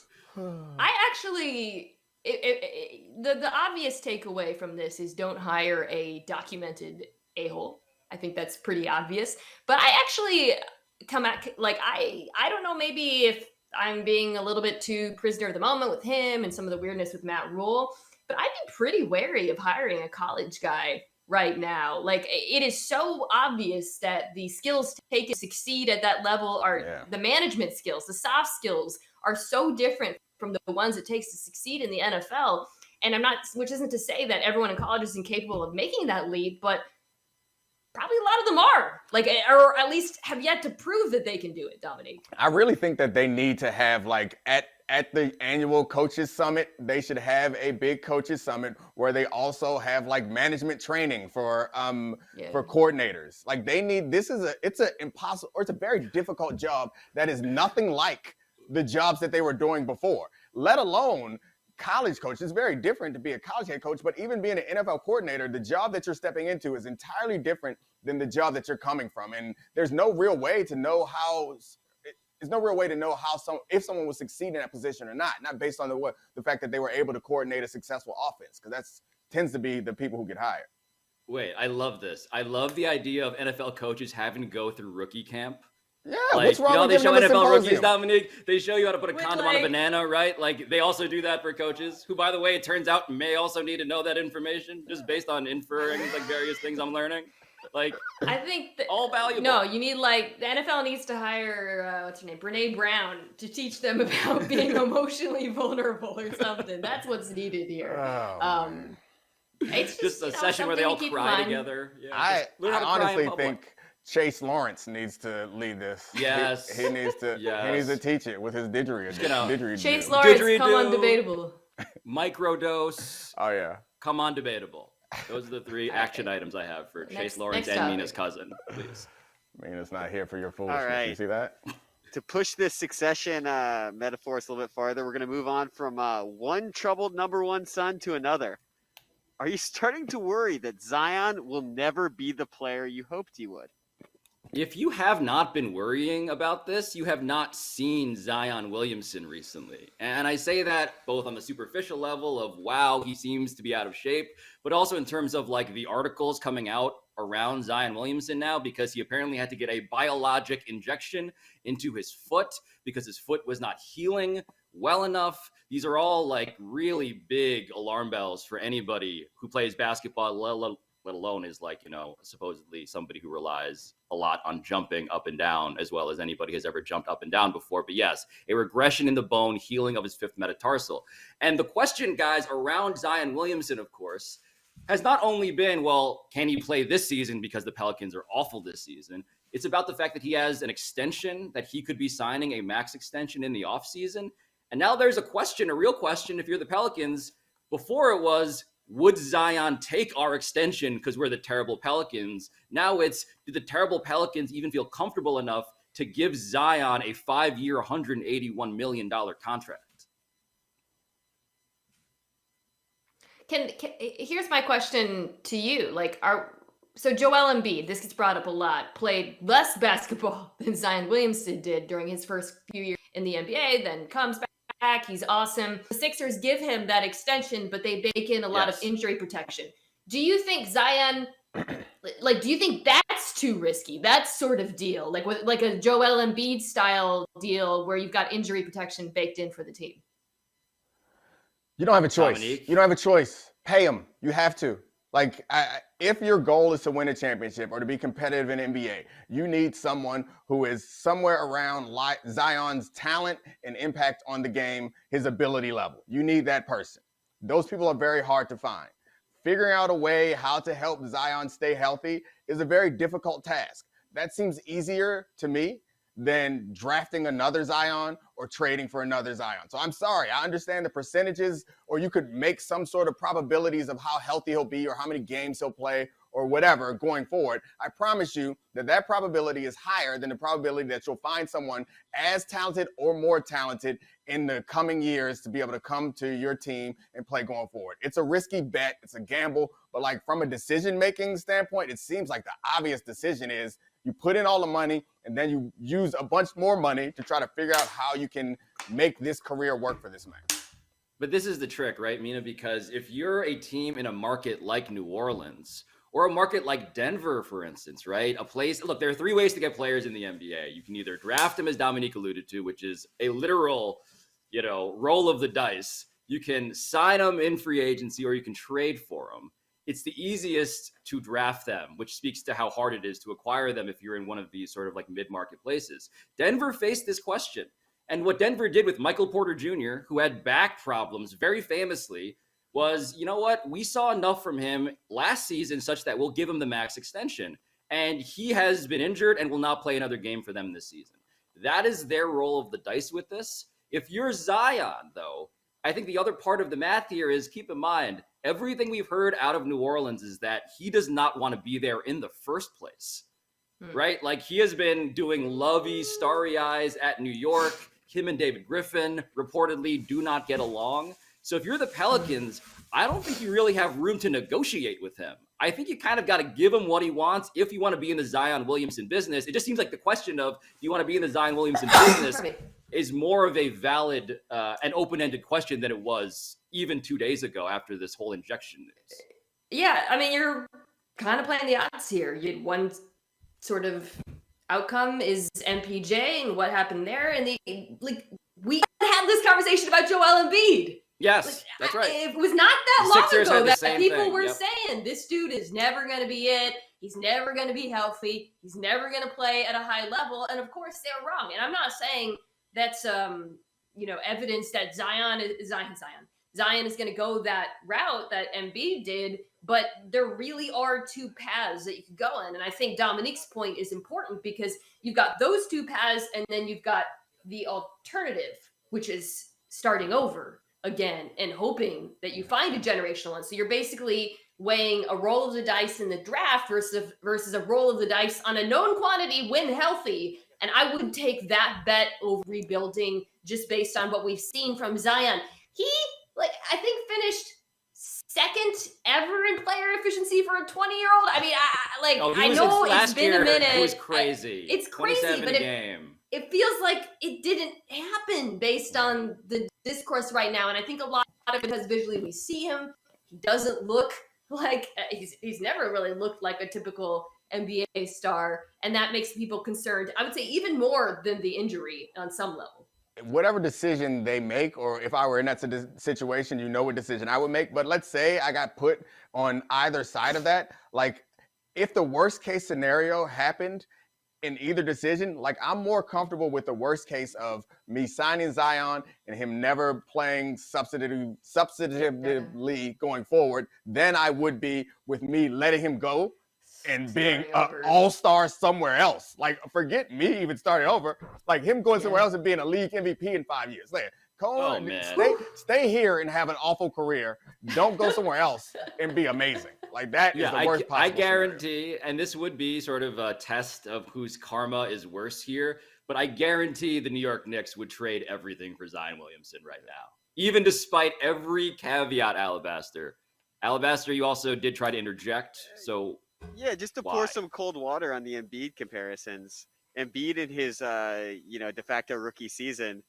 actually... the obvious takeaway from this is don't hire a documented a-hole. I think that's pretty obvious. But I actually come at, like, I don't know, maybe if I'm being a little bit too prisoner of the moment with him and some of the weirdness with Matt Rule, but I'd be pretty wary of hiring a college guy right now. Like, it is so obvious that the skills taken to succeed at that level are the management skills, the soft skills are so different from the ones it takes to succeed in the NFL. And which isn't to say that everyone in college is incapable of making that leap, but probably a lot of them are, like, or at least have yet to prove that they can do it, Domonique. I really think that they need to have, like, at the annual coaches summit, they should have a big coaches summit where they also have like management training for coordinators. Like, they need, it's a very difficult job that is nothing like the jobs that they were doing before, let alone college coach. It's very different to be a college head coach, but even being an NFL coordinator, the job that you're stepping into is entirely different than the job that you're coming from. And there's no real way to know if someone will succeed in that position or not based on the fact that they were able to coordinate a successful offense, because that tends to be the people who get hired. Wait, I love this. I love the idea of NFL coaches having to go through rookie camp. Yeah, like, what's wrong with they show NFL rookies, symposium? Dominique, they show you how to put a condom on a banana, right? Like, they also do that for coaches, who, by the way, it turns out may also need to know that information just based on inferring like various things I'm learning. Like, I think that, all valuable. No, you need, like, the NFL needs to hire what's her name, Brene Brown, to teach them about being emotionally vulnerable or something. That's what's needed here. It's just a session where they all cry together. Yeah, I honestly think Chase Lawrence needs to lead this. Yes. He needs to. Yes. He needs to teach it with his didgeridoo. Chase Lawrence, come on, Debatable. Microdose. Oh yeah. Come on, Debatable. Those are the three action items I have for Chase Lawrence and Mina's cousin. Please. Mina's not here for your foolishness. All right. You see that? To push this succession metaphor a little bit farther, we're going to move on from one troubled number one son to another. Are you starting to worry that Zion will never be the player you hoped he would? If you have not been worrying about this, you have not seen Zion Williamson recently. And I say that both on the superficial level of, wow, he seems to be out of shape, but also in terms of like the articles coming out around Zion Williamson now, because he apparently had to get a biologic injection into his foot because his foot was not healing well enough. These are all like really big alarm bells for anybody who plays basketball, let alone is like, supposedly somebody who relies a lot on jumping up and down as well as anybody has ever jumped up and down before. But yes, a regression in the bone, healing of his fifth metatarsal. And the question, guys, around Zion Williamson, of course, has not only been, well, can he play this season because the Pelicans are awful this season? It's about the fact that he has an extension, that he could be signing a max extension in the offseason. And now there's a question, a real question, if you're the Pelicans. Before it was, would Zion take our extension because we're the terrible Pelicans? Now it's, do the terrible Pelicans even feel comfortable enough to give Zion a 5-year, $181 million contract? Here's my question to you. So Joel Embiid, this gets brought up a lot, played less basketball than Zion Williamson did during his first few years in the NBA, then comes back. He's awesome. The Sixers give him that extension, but they bake in a lot of injury protection. Do you think Zion, do you think that's too risky? That sort of deal, like a Joel Embiid style deal where you've got injury protection baked in for the team? You don't have a choice. Domonique? You don't have a choice. Pay him. You have to. If your goal is to win a championship or to be competitive in NBA, you need someone who is somewhere around Zion's talent and impact on the game, his ability level. You need that person. Those people are very hard to find. Figuring out a way how to help Zion stay healthy is a very difficult task. That seems easier to me than drafting another Zion or trading for another Zion. So I'm sorry, I understand the percentages, or you could make some sort of probabilities of how healthy he'll be or how many games he'll play or whatever going forward. I promise you that probability is higher than the probability that you'll find someone as talented or more talented in the coming years to be able to come to your team and play going forward. It's a risky bet. It's a gamble. But from a decision-making standpoint, it seems like the obvious decision is you put in all the money and then you use a bunch more money to try to figure out how you can make this career work for this man. But this is the trick, right, Mina? Because if you're a team in a market like New Orleans or a market like Denver, for instance, right? Look, there are 3 ways to get players in the NBA. You can either draft them, as Domonique alluded to, which is a literal, roll of the dice. You can sign them in free agency, or you can trade for them. It's the easiest to draft them, which speaks to how hard it is to acquire them if you're in one of these sort of mid-market places. Denver faced this question. And what Denver did with Michael Porter Jr., who had back problems very famously, was, you know what? We saw enough from him last season such that we'll give him the max extension. And he has been injured and will not play another game for them this season. That is their roll of the dice with this. If you're Zion, though, I think the other part of the math here is, keep in mind, everything we've heard out of New Orleans is that he does not want to be there in the first place, right? He has been doing lovey, starry eyes at New York. Him and David Griffin reportedly do not get along. So if you're the Pelicans, I don't think you really have room to negotiate with him. I think you kind of got to give him what he wants if you want to be in the Zion Williamson business. It just seems like the question of, do you want to be in the Zion Williamson business is more of a valid and open-ended question than it was even 2 days ago after this whole injection news. Yeah, I mean, you're kind of playing the odds here. You had one sort of outcome is MPJ and what happened there. And we had this conversation about Joel Embiid. Yes, that's right. It was not that long ago that people were Yep. saying this dude is never going to be it. He's never going to be healthy. He's never going to play at a high level. And of course, they're wrong. And I'm not saying that's evidence that Zion is going to go that route that Embiid did. But there really are 2 paths that you could go in. And I think Domonique's point is important because you've got those 2 paths, and then you've got the alternative, which is starting over again and hoping that you find a generational one. So you're basically weighing a roll of the dice in the draft versus a roll of the dice on a known quantity when healthy. And I would take that bet over rebuilding just based on what we've seen from Zion. He, I think, finished second ever in player efficiency for a 20-year-old. I mean, I know it's been a minute. It was crazy. It's crazy, but it feels like it didn't happen based on the discourse right now. And I think a lot of it because visually we see him. He doesn't look like he's never really looked like a typical NBA star. And that makes people concerned, I would say, even more than the injury on some level. whatever decision they make, or if I were in that situation, you know what decision I would make. But let's say I got put on either side of that. Like, if the worst case scenario happened in either decision, like, I'm more comfortable with the worst case of me signing Zion and him never playing substantively going forward than I would be with me letting him go and being an all-star somewhere else. Like, forget me even starting over. Like, him going somewhere else and being a league MVP in 5 years. Like, stay here and have an awful career. Don't go somewhere else and be amazing. Like, that is the worst possible I guarantee, and this would be sort of a test of whose karma is worse here, but I guarantee the New York Knicks would trade everything for Zion Williamson right now. Even despite every caveat, Alabaster. Alabaster, you also did try to interject, so... Yeah, just to pour some cold water on the Embiid comparisons. Embiid in his, de facto rookie season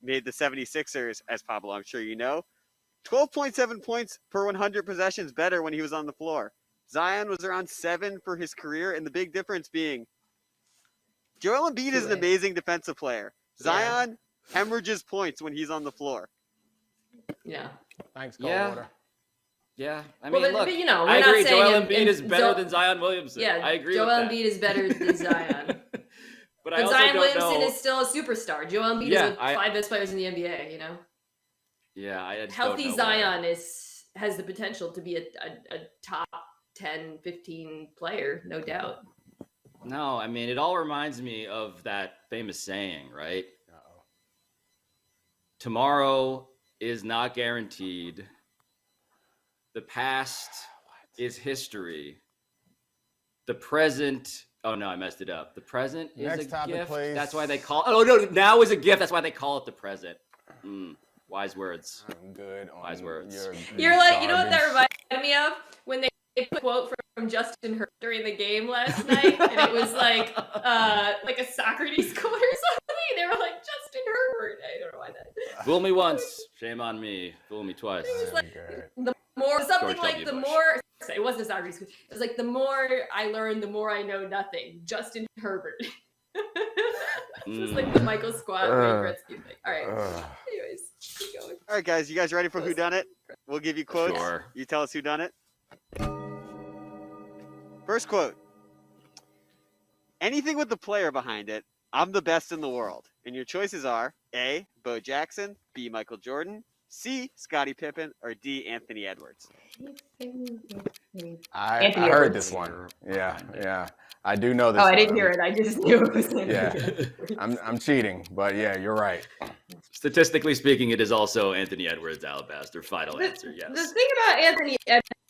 made the 76ers, as Pablo, I'm sure you know, 12.7 points per 100 possessions better when he was on the floor. Zion was around 7 for his career, and the big difference being Joel Embiid is an amazing defensive player. Zion hemorrhages points when he's on the floor. Yeah. Thanks, Coldwater. Yeah, I mean, look, but, we're I agree. not saying Joel Embiid is better than Zion Williamson. Yeah, I agree Joel with that. Embiid is better than Zion. But I also Zion don't Williamson know... is still a superstar. Joel Embiid is like 5 best players in the NBA, Yeah, I Healthy Zion has the potential to be a top 10, 15 player, no doubt. No, I mean, it all reminds me of that famous saying, right? Uh-oh. Tomorrow is not guaranteed. The past is history. The present... Oh, no, I messed it up. The present is Next a topic, gift. please. That's why they call... Oh, no, now is a gift. That's why they call it the present. Wise words. I'm good on Wise words. You're like, you know what that reminded me of? When they put a quote from Justin Herbert during the game last night, and it was like a Socrates quote or something. They were like, Justin Herbert. I don't know why that. Fool me once, shame on me. Fool me twice. It was like the more something George like W. the Bush. more. It wasn't a Socrates quote. It was like the more I learn, the more I know nothing. Justin Herbert. It was like the Michael Scott Wayne Gretzky thing. All right. Anyways, keep going. All right, guys, you guys ready for Who Done It? We'll give you quotes. Sure. You tell us who done it. First quote. Anything with the player behind it, I'm the best in the world. And your choices are A, Bo Jackson, B, Michael Jordan, C, Scottie Pippen, or D, Anthony Edwards. I heard this one. Yeah. I do know this one. I didn't hear it. I just knew it was Anthony Edwards. I'm cheating, but yeah, you're right. Statistically speaking, it is also Anthony Edwards, Alabaster. Final answer, yes. The thing about Anthony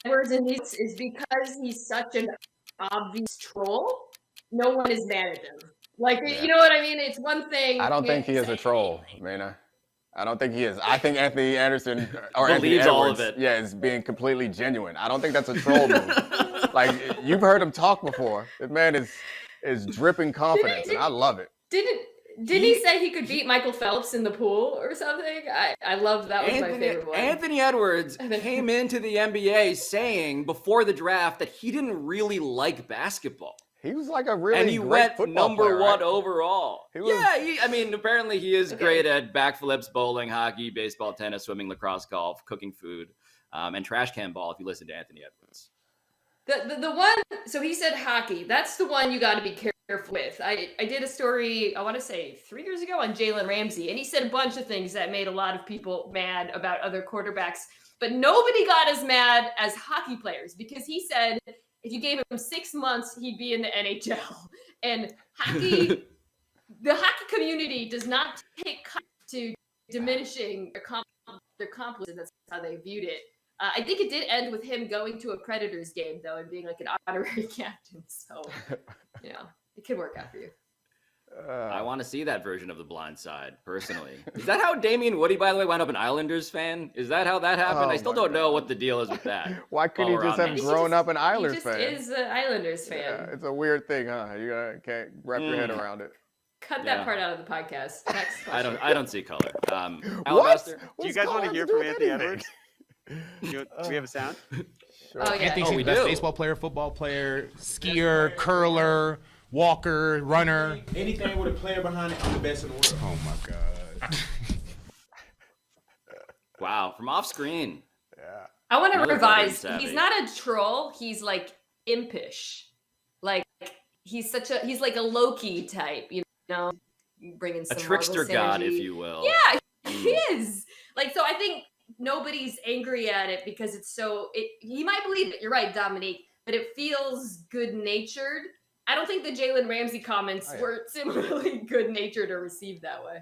Edwards in this is because he's such an obvious troll, no one is mad at him. Like, you know what I mean? It's one thing. I don't think he is a troll, Mina. I don't think he is. I think Anthony Anderson or believes Anthony Edwards, all of it. Yeah, is being completely genuine. I don't think that's a troll move. Like, you've heard him talk before. This man is dripping confidence, and I love it. Didn't he say he could beat Michael Phelps in the pool or something? I love that was my favorite one. Anthony Edwards came into the NBA saying before the draft that he didn't really like basketball. He was like a really and he great went number player, one right? overall. Apparently he is great at backflips, bowling, hockey, baseball, tennis, swimming, lacrosse, golf, cooking food, and trash can ball if you listen to Anthony Edwards. The one, so he said hockey. That's the one you got to be careful with. I did a story, I want to say 3 years ago on Jalen Ramsey, and he said a bunch of things that made a lot of people mad about other quarterbacks, but nobody got as mad as hockey players because he said if you gave him 6 months, he'd be in the NHL. And hockey, the hockey community does not take cut to diminishing their accomplishments. That's how they viewed it. I think it did end with him going to a Predators game, though, and being like an honorary captain. So, it could work out for you. I want to see that version of The Blind Side, personally. Is that how Damian Woody, by the way, wound up an Islanders fan? Is that how that happened? I still don't know what the deal is with that. Why couldn't he just have grown up an Islanders fan? He just is an Islanders fan. Yeah, it's a weird thing, huh? You can't wrap your head around it. Cut that part out of the podcast. Next question. I don't see color. Alabaster? Do you guys want to hear from Anthony Edwards? Do we have a sound? Sure. Oh, yeah. Anthony's the best baseball player, football player, skier, curler, walker, runner. Anything with a player behind it, I'm the best in the world. Oh my God. Wow, from off screen. Yeah. I want to Another revise. veteran savvy. He's not a troll. He's like impish. Like he's like a Loki type, you know, bringing A some trickster Marvel god, synergy. if you will. Yeah, he is. Like, so I think nobody's angry at it because it's he might believe it. You're right, Domonique, but it feels good natured. I don't think the Jalen Ramsey comments were similarly good natured or received that way.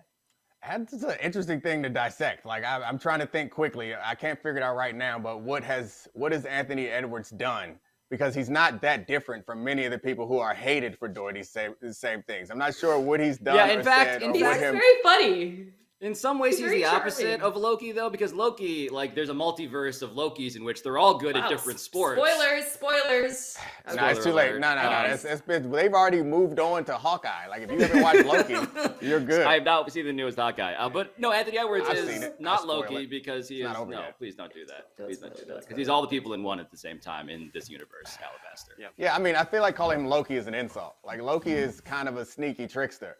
That's an interesting thing to dissect. Like I'm trying to think quickly. I can't figure it out right now. But what has Anthony Edwards done? Because he's not that different from many of the people who are hated for doing these same things. I'm not sure what he's done. Yeah, in or fact, said in or He's what fact- him. very funny. In some ways, He's he's very the opposite charming. of Loki, though, because Loki, like, there's a multiverse of Lokis in which they're all good at Wow, different sports. Spoilers. No, it's too late. alert. No. It's been. They've already moved on to Hawkeye. Like if you haven't watched Loki, you're good. I have not seen the newest Hawkeye. But no, Anthony Edwards I've seen is it. I'll not spoil Loki it. because he It's is. not over No, yet. please don't do that. Don't Please spoil don't do it, that. don't Because spoil he's it. all the people in one at the same time in this universe, Alabaster. Yeah. Yeah, I mean, I feel like calling him Loki is an insult. Like Loki is kind of a sneaky trickster.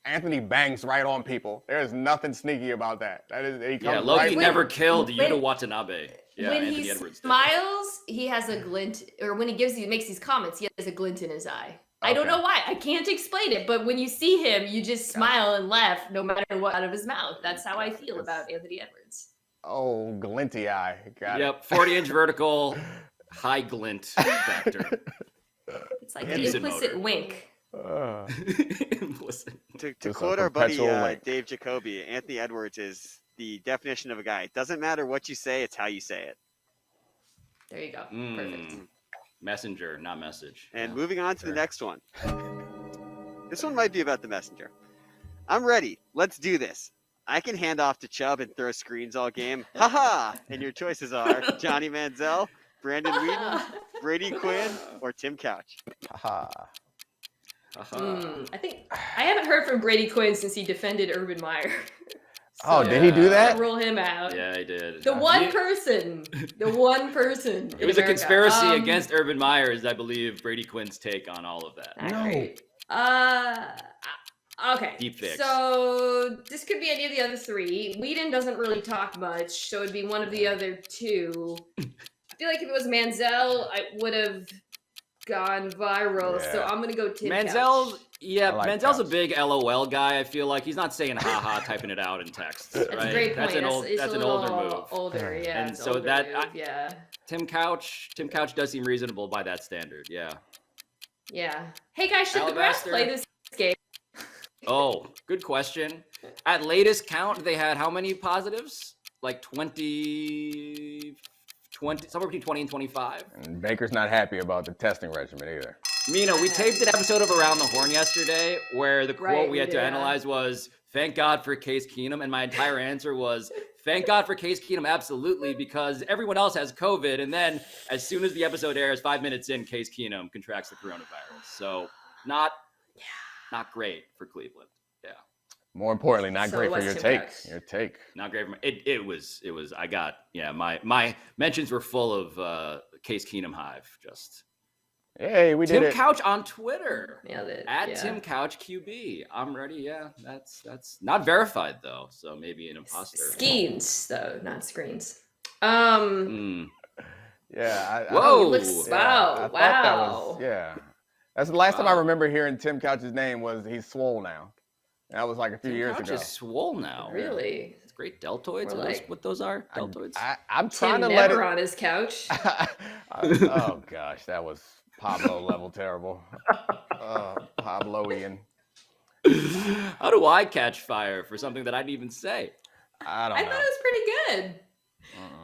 Anthony bangs right on people. There is nothing sneaky about that. That is, he Yeah, comes Loki right. never killed when- Yuta Watanabe. Yeah, when Anthony he Edwards did. smiles, he has a glint, or when he makes these comments, he has a glint in his eye. I don't Okay. know why. I can't explain it, but when you see him, you just smile and laugh no matter what out of his mouth. That's how I feel about Anthony Edwards. Oh, glinty eye. Got it. Yep, 40-inch vertical, high glint factor. It's like an Decent implicit motor. wink. Listen. To Just a quote our buddy perpetual link. Dave Jacoby, Anthony Edwards is the definition of a guy. It doesn't matter what you say, it's how you say it. There you go. Mm. Perfect. Messenger, not message. And Yeah. moving on to Sure. the next one. This one might be about the messenger. I'm ready. Let's do this. I can hand off to Chubb and throw screens all game. Haha! And your choices are Johnny Manziel, Brandon Whedon, Brady Quinn, or Tim Couch. Haha. I think I haven't heard from Brady Quinn since he defended Urban Meyer. Oh, did he do that? Rule him out. Yeah, I did. The one You- person. The one person. It was a conspiracy against Urban Meyer, is I believe Brady Quinn's take on all of that. No. Okay. Deep fix. So this could be any of the other three. Whedon doesn't really talk much, so it'd be one of the other two. I feel like if it was Manziel, I would have gone viral. So Yeah. I'm gonna go Tim Manziel's, Couch. yeah, I like Manziel's a Couch. big LOL guy. I feel like he's not saying haha, typing it out in text. That's right? a great point. That's an old, it's that's a an little older move. Older, yeah. And it's so older that- move, yeah. Tim Couch does seem reasonable by that standard. Yeah. Yeah. Hey guys, should the grass Alabaster. play this game? Oh, good question. At latest count, they had how many positives? Like 20, somewhere between 20 and 25. And Baker's not happy about the testing regimen either. Mina, we taped an episode of Around the Horn yesterday where the quote Right, we had we to did, yeah. analyze was, thank God for Case Keenum. And my entire answer was, thank God for Case Keenum, absolutely, because everyone else has COVID. And then as soon as the episode airs, 5 minutes in, Case Keenum contracts the coronavirus. So not great for Cleveland. Yeah. More importantly, not So great for what's your Tim take. Couch? Your take. Not great. It was, I got, my mentions were full of Case Keenum hive. Just Hey, we did Tim it. Couch on Twitter. Nailed it. At yeah. Tim Couch QB. I'm ready. Yeah, that's not verified though, so maybe an imposter. Skeens, though, not screens. Mm. Yeah. Whoa. He looks, Yeah, wow, I thought wow. that was, yeah. That's the last time I Wow. remember hearing Tim Couch's name was he's swole now. That was like a few Tim years Couch ago. is swole now. Really? It's great deltoids. We're Are those like- what those are? Deltoids. I'm Tim trying to let never it. on his couch. Oh gosh, that was Pablo level terrible. Pablo-ian. How do I catch fire for something that I didn't even say? I don't I know. thought it was pretty good.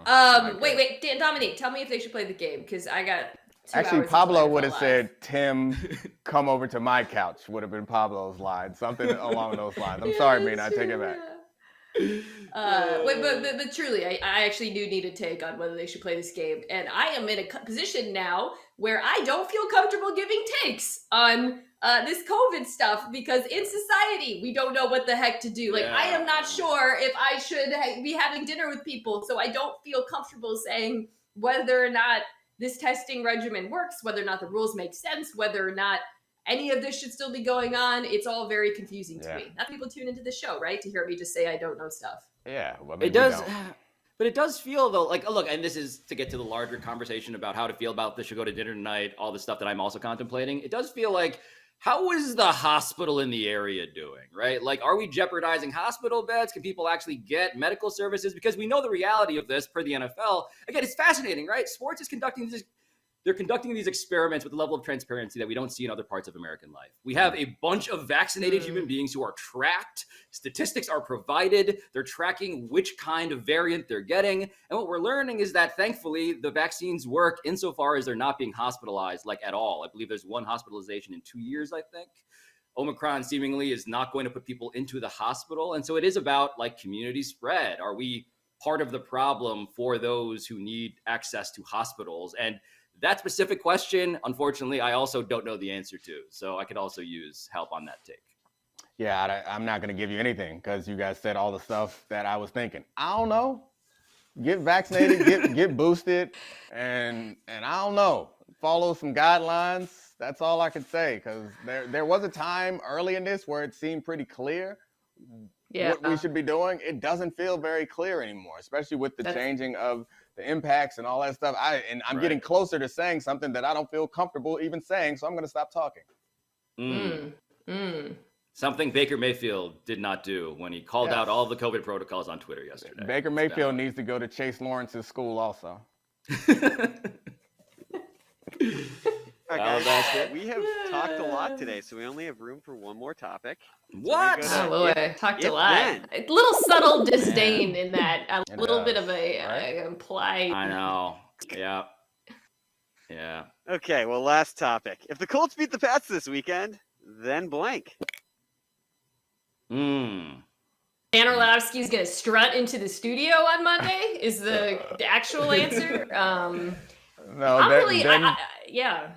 Not good. Wait, Domonique, tell me if they should play the game because I got. 2 Actually, hours Pablo until I would go have live. said, "Tim, come over to my couch." Would have been Pablo's line, something along those lines. I'm sorry, Mina, I take it back. Wait, but truly, I actually do need a take on whether they should play this game, and I am in a position now where I don't feel comfortable giving takes on this COVID stuff because in society we don't know what the heck to do. Like I am not sure if I should be having dinner with people, so I don't feel comfortable saying whether or not this testing regimen works, whether or not the rules make sense, whether or not any of this should still be going on. It's all very confusing to Yeah. me. Not people tune into the show, right? To hear me just say I don't know stuff. Yeah, well, It does, but it does feel though like look, and this is to get to the larger conversation about how to feel about this should go to dinner tonight, all the stuff that I'm also contemplating. It does feel like, how is the hospital in the area doing, right? Like, are we jeopardizing hospital beds? Can people actually get medical services? Because we know the reality of this per the NFL. Again, it's fascinating, right? Sports is they're conducting these experiments with a level of transparency that we don't see in other parts of American life. We have a bunch of vaccinated human beings who are tracked. Statistics are provided. They're tracking which kind of variant they're getting. And what we're learning is that, thankfully, the vaccines work insofar as they're not being hospitalized, like, at all. I believe there's one hospitalization in 2 years, I think. Omicron seemingly is not going to put people into the hospital. And so it is about, like, community spread. Are we part of the problem for those who need access to hospitals? And that specific question, unfortunately, I also don't know the answer to. So I could also use help on that take. Yeah, I'm not going to give you anything because you guys said all the stuff that I was thinking. I don't know. Get vaccinated, get boosted, and I don't know. Follow some guidelines. That's all I can say, because there was a time early in this where it seemed pretty clear what we should be doing. It doesn't feel very clear anymore, especially with the changing of the impacts and all that stuff. I'm getting closer to saying something that I don't feel comfortable even saying, so I'm going to stop talking. Something Baker Mayfield did not do when he called out all the COVID protocols on Twitter yesterday. Baker Mayfield needs to go to Chase Lawrence's school also. All right, guys, we have talked a lot today, so we only have room for one more topic. What? Oh boy, talked a lot. Then. A little subtle disdain in that. A little bit of a implied. I know. Yeah. Yeah. Okay, well, last topic. If the Colts beat the Pats this weekend, then blank. Dan Orlovsky's going to strut into the studio on Monday is the actual answer. No, I'm really, yeah.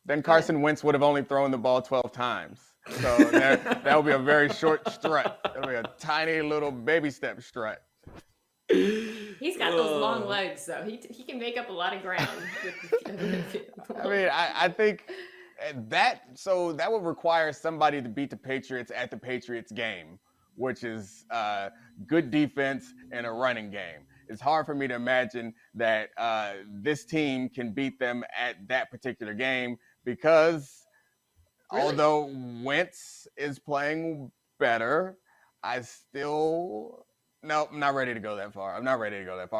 Then Carson Wentz would have only thrown the ball 12 times. So that would be a very short strut. That would be a tiny little baby step strut. He's got those long legs, though. He can make up a lot of ground. I mean, I think that would require somebody to beat the Patriots at the Patriots game, which is good defense and a running game. It's hard for me to imagine that this team can beat them at that particular game because although Wentz is playing better, I'm not ready to go that far.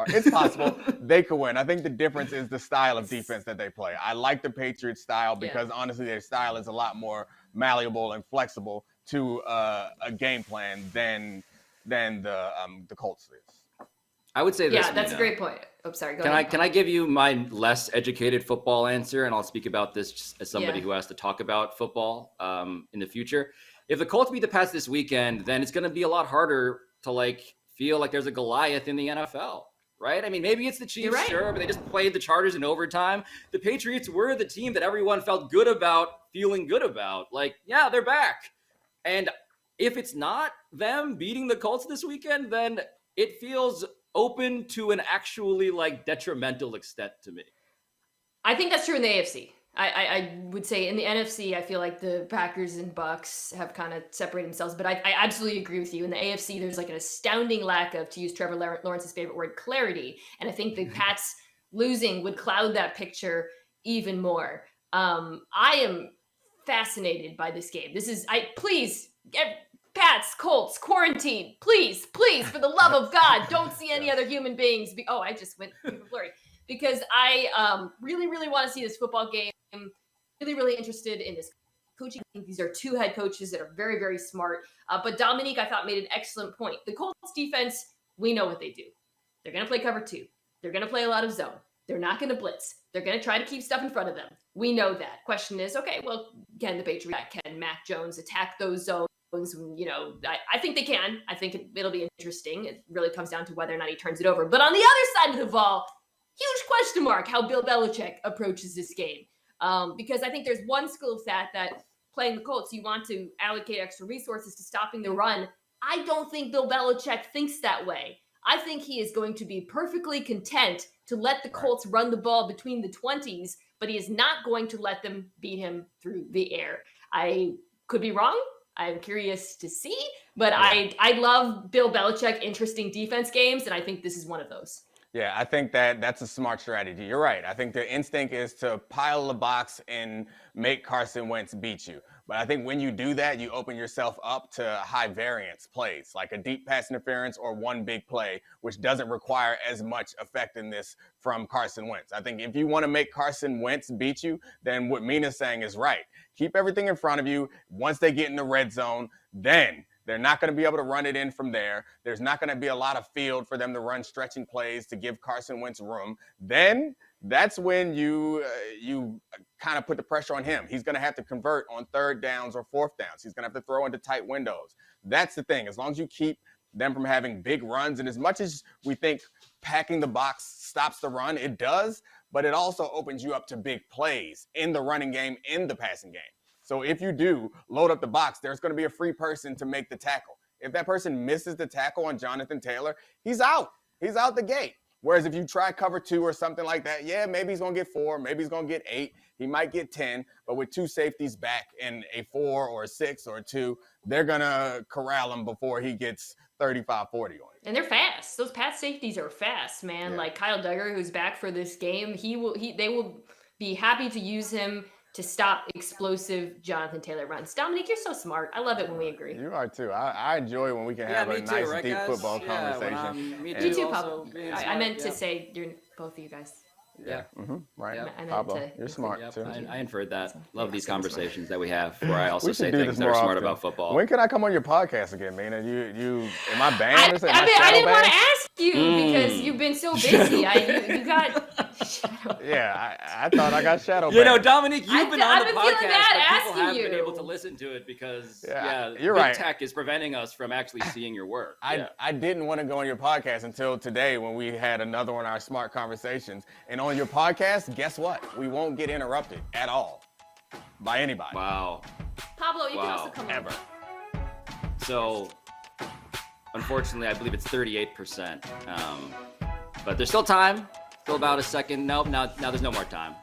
It's possible they could win. I think the difference is the style of defense that they play. I like the Patriots style because honestly, their style is a lot more malleable and flexible to a game plan than the Colts is. I would say this. Yeah, that's a great point. Oh, sorry. Go ahead. Can I give you my less educated football answer, and I'll speak about this just as somebody who has to talk about football in the future. If the Colts beat the Pats this weekend, then it's going to be a lot harder to feel like there's a Goliath in the NFL, right? I mean, maybe it's the Chiefs, sure, but they just played the Chargers in overtime. The Patriots were the team that everyone felt good about, feeling good about. They're back. And if it's not them beating the Colts this weekend, then it feels open to an actually detrimental extent to me. I think that's true in the AFC. I would say in the NFC, I feel like the Packers and Bucks have kind of separated themselves, but I absolutely agree with you. In the AFC, there's an astounding lack of, to use Trevor Lawrence's favorite word, clarity. And I think the Pats losing would cloud that picture even more. I am fascinated by this game. Pats, Colts, quarantine, please, for the love of God, don't see any other human beings. I just went blurry. Because I really, really want to see this football game. I'm really, really interested in this coaching. I think these are two head coaches that are very, very smart. But Domonique, I thought, made an excellent point. The Colts defense, we know what they do. They're going to play cover 2. They're going to play a lot of zone. They're not going to blitz. They're going to try to keep stuff in front of them. We know that. Question is, can the Patriots, can Mac Jones attack those zones? I think they can. I think it'll be interesting. It really comes down to whether or not he turns it over. But on the other side of the ball, huge question mark how Bill Belichick approaches this game. Because I think there's one school of thought that playing the Colts, you want to allocate extra resources to stopping the run. I don't think Bill Belichick thinks that way. I think he is going to be perfectly content to let the Colts run the ball between the 20s, but he is not going to let them beat him through the air. I could be wrong. I'm curious to see, but I love Bill Belichick interesting defense games, and I think this is one of those. Yeah, I think that's a smart strategy. You're right. I think the instinct is to pile the box and make Carson Wentz beat you. But I think when you do that, you open yourself up to high variance plays, like a deep pass interference or one big play, which doesn't require as much effectiveness from Carson Wentz. I think if you want to make Carson Wentz beat you, then what Mina's saying is right. Keep everything in front of you. Once they get in the red zone, then they're not going to be able to run it in from there. There's not going to be a lot of field for them to run stretching plays to give Carson Wentz room. Then that's when you kind of put the pressure on him. He's going to have to convert on third downs or fourth downs. He's going to have to throw into tight windows. That's the thing. As long as you keep them from having big runs, and as much as we think packing the box stops the run, it does, but it also opens you up to big plays in the running game, in the passing game. So if you do load up the box, there's going to be a free person to make the tackle. If that person misses the tackle on Jonathan Taylor, he's out. He's out the gate. Whereas if you try cover 2 or something like that, yeah, maybe he's going to get 4, maybe he's going to get 8, he might get 10, but with 2 safeties back and a 4 or a 6 or a 2, they're going to corral him before he gets 35, 40 on it. And they're fast. Those pass safeties are fast, man. Yeah. Like Kyle Duggar, who's back for this game, they will be happy to use him to stop explosive Jonathan Taylor runs. Domonique, you're so smart. I love it when we agree. You are too. I enjoy when we can have a nice, right, deep guys? football Yeah, conversation. me You too, also Pablo. being I smart, meant to yeah. say you're both of you guys. Yeah. Right. Yep. I meant Pablo, to you're smart Yep, too. I inferred that. So, Love yeah, these so smart. conversations that we have where I also We should say do things this that are more smart often. about football. When can I come on your podcast again, Mina? You am I banned I or something? Am didn't shadow want to banned? ask you because you've been so busy. You got. Yeah, I thought I got shadow banned. You know, Domonique, you've been on I've the been feeling podcast, bad but people asking haven't been you. able to listen to it because, Yeah, big you're right. tech is preventing us from actually seeing your work. I didn't want to go on your podcast until today when we had another one of our smart conversations. And on your podcast, guess what? We won't get interrupted at all by anybody. Wow. Pablo, you can Wow. also come on. Ever. So, unfortunately, I believe it's 38%. But there's still time. Still about a second. Nope, now there's no more time.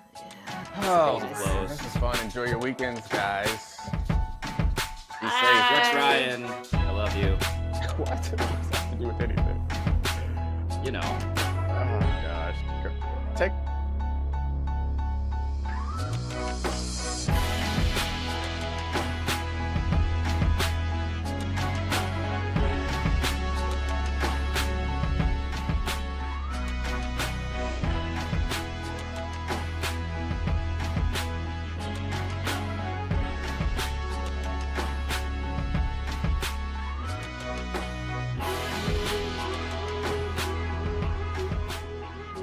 Oh, Polls are closed. this is fun. Enjoy your weekends, guys. Be safe. Bye. Rex Ryan, I love you. What does this have to do with anything? You know. Oh, gosh. Take